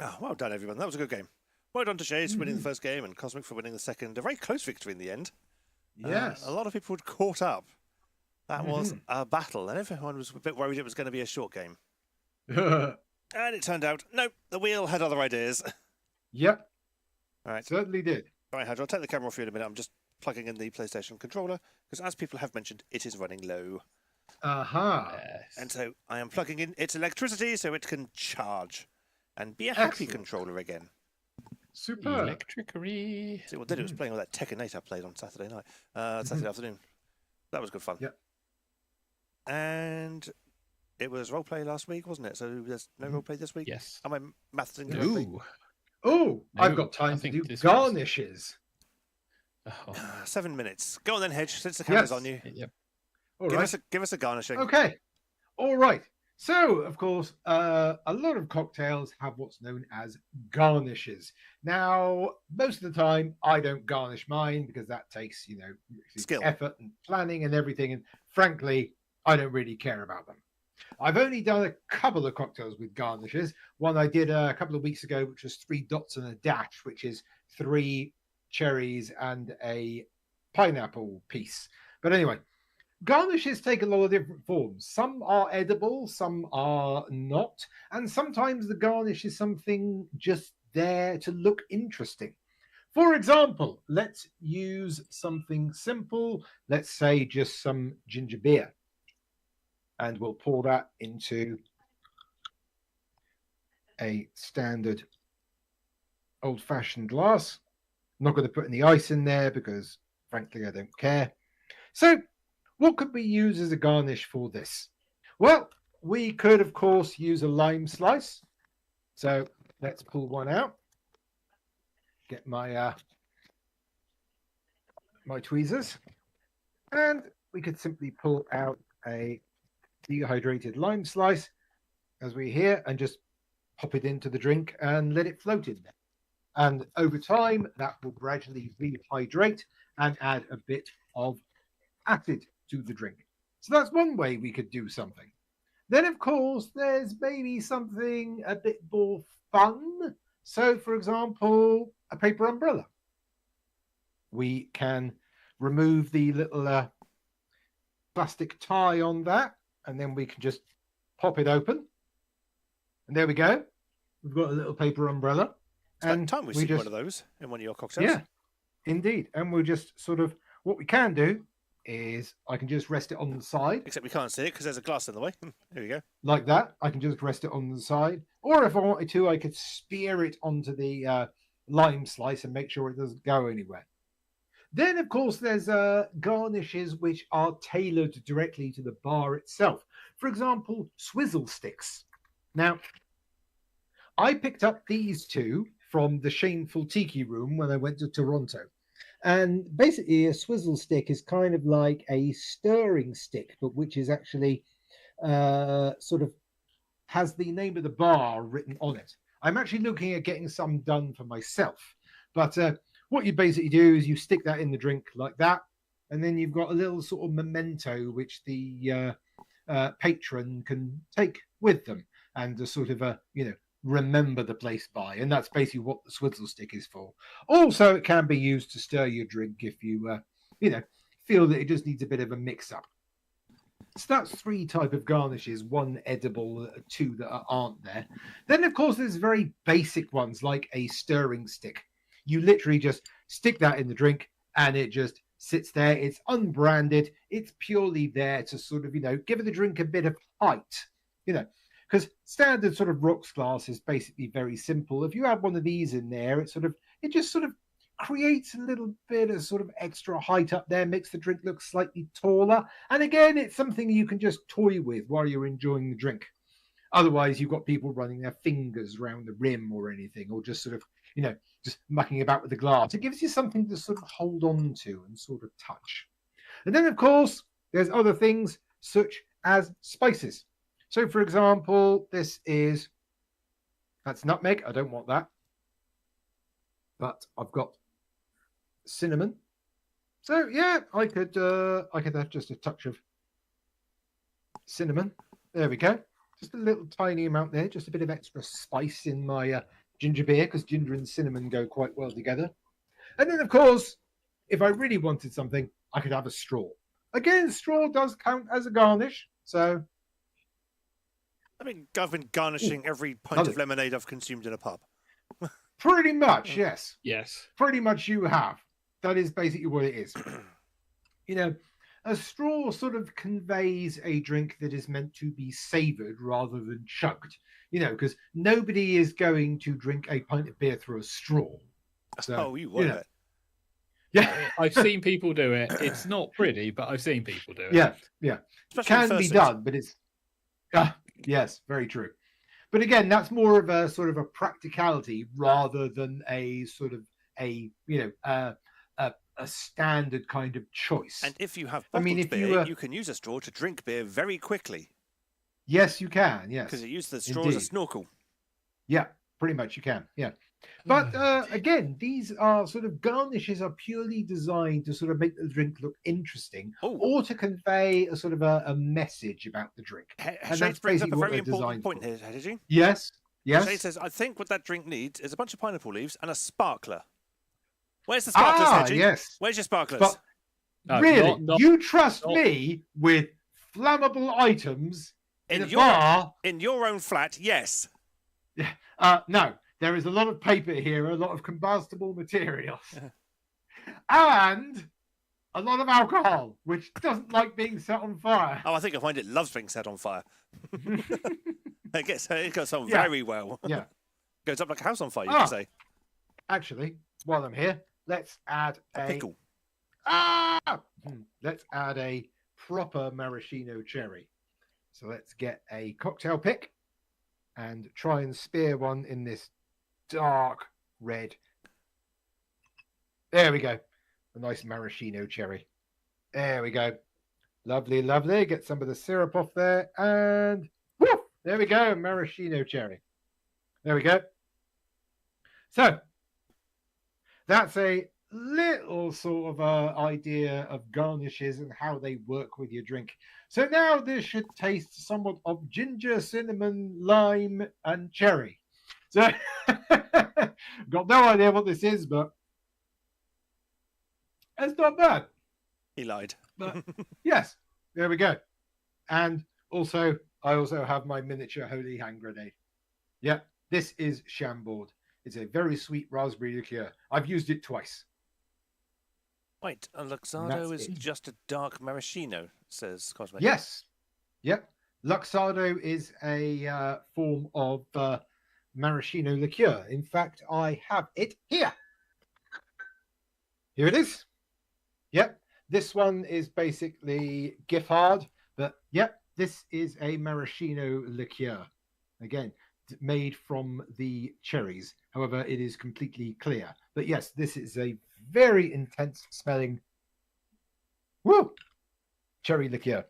Speaker 2: Oh, well done, everyone. That was a good game. Well done to Shades for winning the first game and Cosmic for winning the second. A very close victory in the end.
Speaker 4: Yes.
Speaker 2: A lot of people had caught up. That was a battle, and everyone was a bit worried it was going to be a short game. And it turned out, no, the wheel had other ideas.
Speaker 4: Yep.
Speaker 2: All right.
Speaker 4: Certainly did.
Speaker 2: All right, Hadge, I'll take the camera off you in a minute. I'm just plugging in the PlayStation controller, because as people have mentioned, it is running low.
Speaker 4: Aha.
Speaker 3: Yes.
Speaker 2: And so I am plugging in its electricity so it can charge and be a happy controller again.
Speaker 4: Superb.
Speaker 3: Electricity.
Speaker 2: See, what did it was playing all that Tekken 8 I played on Saturday night, Saturday afternoon. That was good fun.
Speaker 4: Yep.
Speaker 2: And it was roleplay last week, wasn't it? So there's no roleplay this week?
Speaker 3: Yes.
Speaker 2: Am I maths incorrectly?
Speaker 3: Ooh.
Speaker 4: Oh, I've
Speaker 3: No,
Speaker 4: got time
Speaker 3: I
Speaker 4: to
Speaker 3: think
Speaker 4: do
Speaker 3: this
Speaker 4: garnishes.
Speaker 3: Oh.
Speaker 2: 7 minutes. Go on then, Hedge, since the camera's
Speaker 4: Yes.
Speaker 2: on you.
Speaker 3: Yep.
Speaker 4: All
Speaker 2: Give
Speaker 4: right.
Speaker 2: us a garnishing.
Speaker 4: Okay. All right. So, of course, a lot of cocktails have what's known as garnishes. Now, most of the time, I don't garnish mine because that takes,
Speaker 2: Skill.
Speaker 4: effort and planning and everything. And frankly, I don't really care about them. I've only done a couple of cocktails with garnishes. One I did a couple of weeks ago, which was 3 dots and a dash, which is 3 cherries and a pineapple piece. But anyway, garnishes take a lot of different forms. Some are edible, some are not. And sometimes the garnish is something just there to look interesting. For example, let's use something simple. Let's say just some ginger beer. And we'll pour that into a standard old-fashioned glass. I'm not going to put any ice in there because, frankly, I don't care. So, what could we use as a garnish for this? Well, we could, of course, use a lime slice. So, let's pull one out. Get my my tweezers. And we could simply pull out a dehydrated lime slice, as we hear, and just pop it into the drink and let it float in there. And over time, that will gradually rehydrate and add a bit of acid to the drink. So that's one way we could do something. Then, of course, there's maybe something a bit more fun. So, for example, a paper umbrella. We can remove the little plastic tie on that, and then we can just pop it open. And there we go. We've got a little paper umbrella.
Speaker 2: It's about time we see one of those in one of your cocktails.
Speaker 4: Yeah, indeed. And we'll just sort of, what we can do is I can just rest it on the side.
Speaker 2: Except we can't see it because there's a glass in the way. There we go.
Speaker 4: Like that. I can just rest it on the side. Or if I wanted to, I could spear it onto the lime slice and make sure it doesn't go anywhere. Then, of course, there's garnishes which are tailored directly to the bar itself. For example, swizzle sticks. Now, I picked up these two from the Shameful Tiki Room when I went to Toronto. And basically, a swizzle stick is kind of like a stirring stick, but which is actually sort of has the name of the bar written on it. I'm actually looking at getting some done for myself. But what you basically do is you stick that in the drink like that, and then you've got a little sort of memento which the patron can take with them and to sort of, remember the place by. And that's basically what the swizzle stick is for. Also, it can be used to stir your drink if you, feel that it just needs a bit of a mix-up. So that's 3 types of garnishes, 1 edible, 2 that aren't there. Then, of course, there's very basic ones like a stirring stick. You literally just stick that in the drink and it just sits there. It's unbranded. It's purely there to sort of, give the drink a bit of height, because standard sort of rocks glass is basically very simple. If you have one of these in there, it just sort of creates a little bit of sort of extra height up there, makes the drink look slightly taller. And again, it's something you can just toy with while you're enjoying the drink. Otherwise, you've got people running their fingers around the rim or anything, or just sort of, just mucking about with the glass. It gives you something to sort of hold on to and sort of touch. And then, of course, there's other things such as spices. So, for example, that's nutmeg. I don't want that. But I've got cinnamon. So, yeah, I could have just a touch of cinnamon. There we go. Just a little tiny amount there, just a bit of extra spice in my ginger beer, because ginger and cinnamon go quite well together. And then, of course, if I really wanted something, I could have a straw. Again, straw does count as a garnish, so...
Speaker 2: I mean, I've been garnishing every pint of lemonade I've consumed in a pub.
Speaker 4: Pretty much, yes.
Speaker 3: Yes.
Speaker 4: Pretty much you have. That is basically what it is. A straw sort of conveys a drink that is meant to be savoured rather than chugged. Because nobody is going to drink a pint of beer through a straw. So,
Speaker 2: you would.
Speaker 4: Yeah.
Speaker 3: I've seen people do it. It's not pretty, but I've seen people do it.
Speaker 4: Yeah.
Speaker 2: Especially
Speaker 4: Can be done, but it's... yes, very true. But again, that's more of a sort of a practicality rather than a sort of a standard kind of choice.
Speaker 2: And if you have bottled beer, you can use a straw to drink beer very quickly.
Speaker 4: Yes, you can. Yes,
Speaker 2: because you use the straw as a snorkel.
Speaker 4: Yeah, pretty much you can. Yeah. But again, these are sort of garnishes are purely designed to sort of make the drink look interesting or to convey a sort of a message about the drink.
Speaker 2: And that's brings up a very important point here, Hedgie.
Speaker 4: Yes.
Speaker 2: Shade says, I think what that drink needs is a bunch of pineapple leaves and a sparkler. Where's the sparklers, Hedgie?
Speaker 4: Yes.
Speaker 2: Where's your sparklers?
Speaker 4: Really? You trust me with flammable items in a bar?
Speaker 2: In your own flat, yes.
Speaker 4: No. There is a lot of paper here, a lot of combustible materials, and a lot of alcohol, which doesn't like being set on fire.
Speaker 2: Oh, I think I find it loves being set on fire. It goes on very well.
Speaker 4: Yeah.
Speaker 2: Goes up like a house on fire, you could say.
Speaker 4: Actually, while I'm here, let's add a
Speaker 2: pickle.
Speaker 4: Let's add a proper maraschino cherry. So let's get a cocktail pick and try and spear one in this dark red. There we go. A nice maraschino cherry. There we go. Lovely, lovely. Get some of the syrup off there. And woof, there we go. Maraschino cherry. There we go. So that's a little sort of idea of garnishes and how they work with your drink. So now this should taste somewhat of ginger, cinnamon, lime, and cherry. So, got no idea what this is, but it's not bad.
Speaker 2: He lied.
Speaker 4: But yes, there we go. And also, I also have my miniature holy hand grenade. Yeah, this is Chambord. It's a very sweet raspberry liqueur. I've used it twice.
Speaker 2: Wait, a Luxardo is just a dark maraschino, says Cosmic.
Speaker 4: Yes. Yep. Luxardo is a form of maraschino liqueur. In fact, I have it here. Here it is. Yep. This one is basically Giffard, but yep, this is a maraschino liqueur. Again, made from the cherries. However, it is completely clear. But yes, this is a very intense smelling cherry liqueur.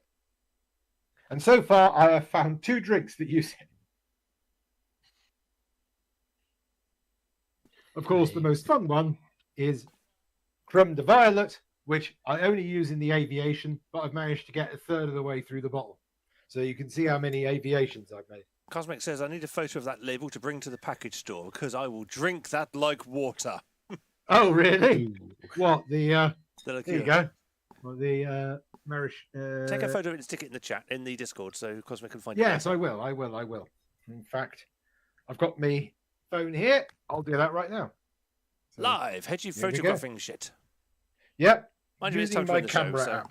Speaker 4: And so far, I have found 2 drinks that use it. Of course, the most fun one is Creme de Violet, which I only use in the aviation, but I've managed to get a third of the way through the bottle. So you can see how many aviations I've made.
Speaker 2: Cosmic says, I need a photo of that label to bring to the package store because I will drink that like water.
Speaker 4: Oh, really? What? There you go. Well, the
Speaker 2: take a photo and stick it in the chat, in the Discord, so Cosmic can find it.
Speaker 4: Yes, I will. In fact, I've got my phone here. I'll do that right now. So,
Speaker 2: live, Hedgie photographing shit.
Speaker 4: Yep.
Speaker 2: Mind you, it's time to end the show. So,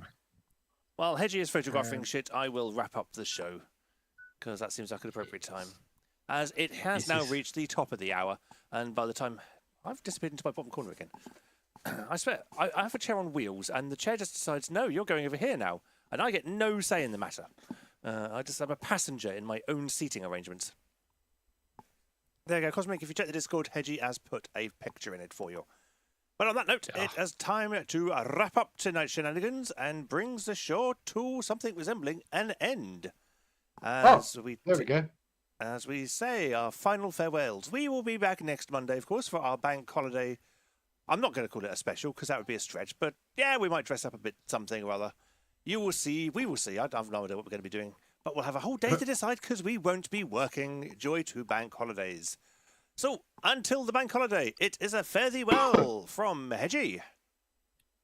Speaker 2: while Hedgie is photographing shit, I will wrap up the show because that seems like an appropriate time. As it has now reached the top of the hour, and by the time I've disappeared into my bottom corner again. I swear, I have a chair on wheels, and the chair just decides, no, you're going over here now, and I get no say in the matter. I'm a passenger in my own seating arrangements. There you go, Cosmic. If you check the Discord, Hedgie has put a picture in it for you. But on that note, it is time to wrap up tonight's shenanigans and brings the show to something resembling an end.
Speaker 4: There we go.
Speaker 2: As we say our final farewells. We will be back next Monday, of course, for our bank holiday. I'm not going to call it a special because that would be a stretch, but yeah, we might dress up a bit something or other. You will see, we will see. I have no idea what we're going to be doing, but we'll have a whole day to decide because we won't be working. Joy to bank holidays. So, until the bank holiday, it is a fare thee well from Hedgie.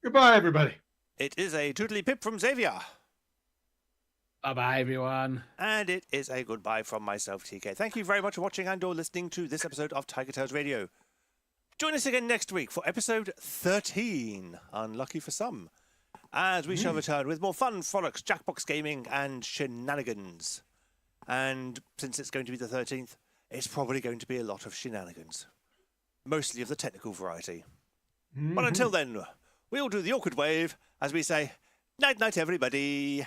Speaker 4: Goodbye, everybody.
Speaker 2: It is a tootly pip from Xavier.
Speaker 3: Bye-bye, everyone.
Speaker 2: And it is a goodbye from myself, TK. Thank you very much for watching and or listening to this episode of TigerTails Radio. Join us again next week for episode 13, unlucky for some, as we shall return with more fun, frolics, jackbox gaming, and shenanigans. And since it's going to be the 13th, it's probably going to be a lot of shenanigans. Mostly of the technical variety. But until then, we'll do the awkward wave as we say, night-night, everybody.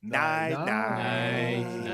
Speaker 2: Night-night.
Speaker 3: Night.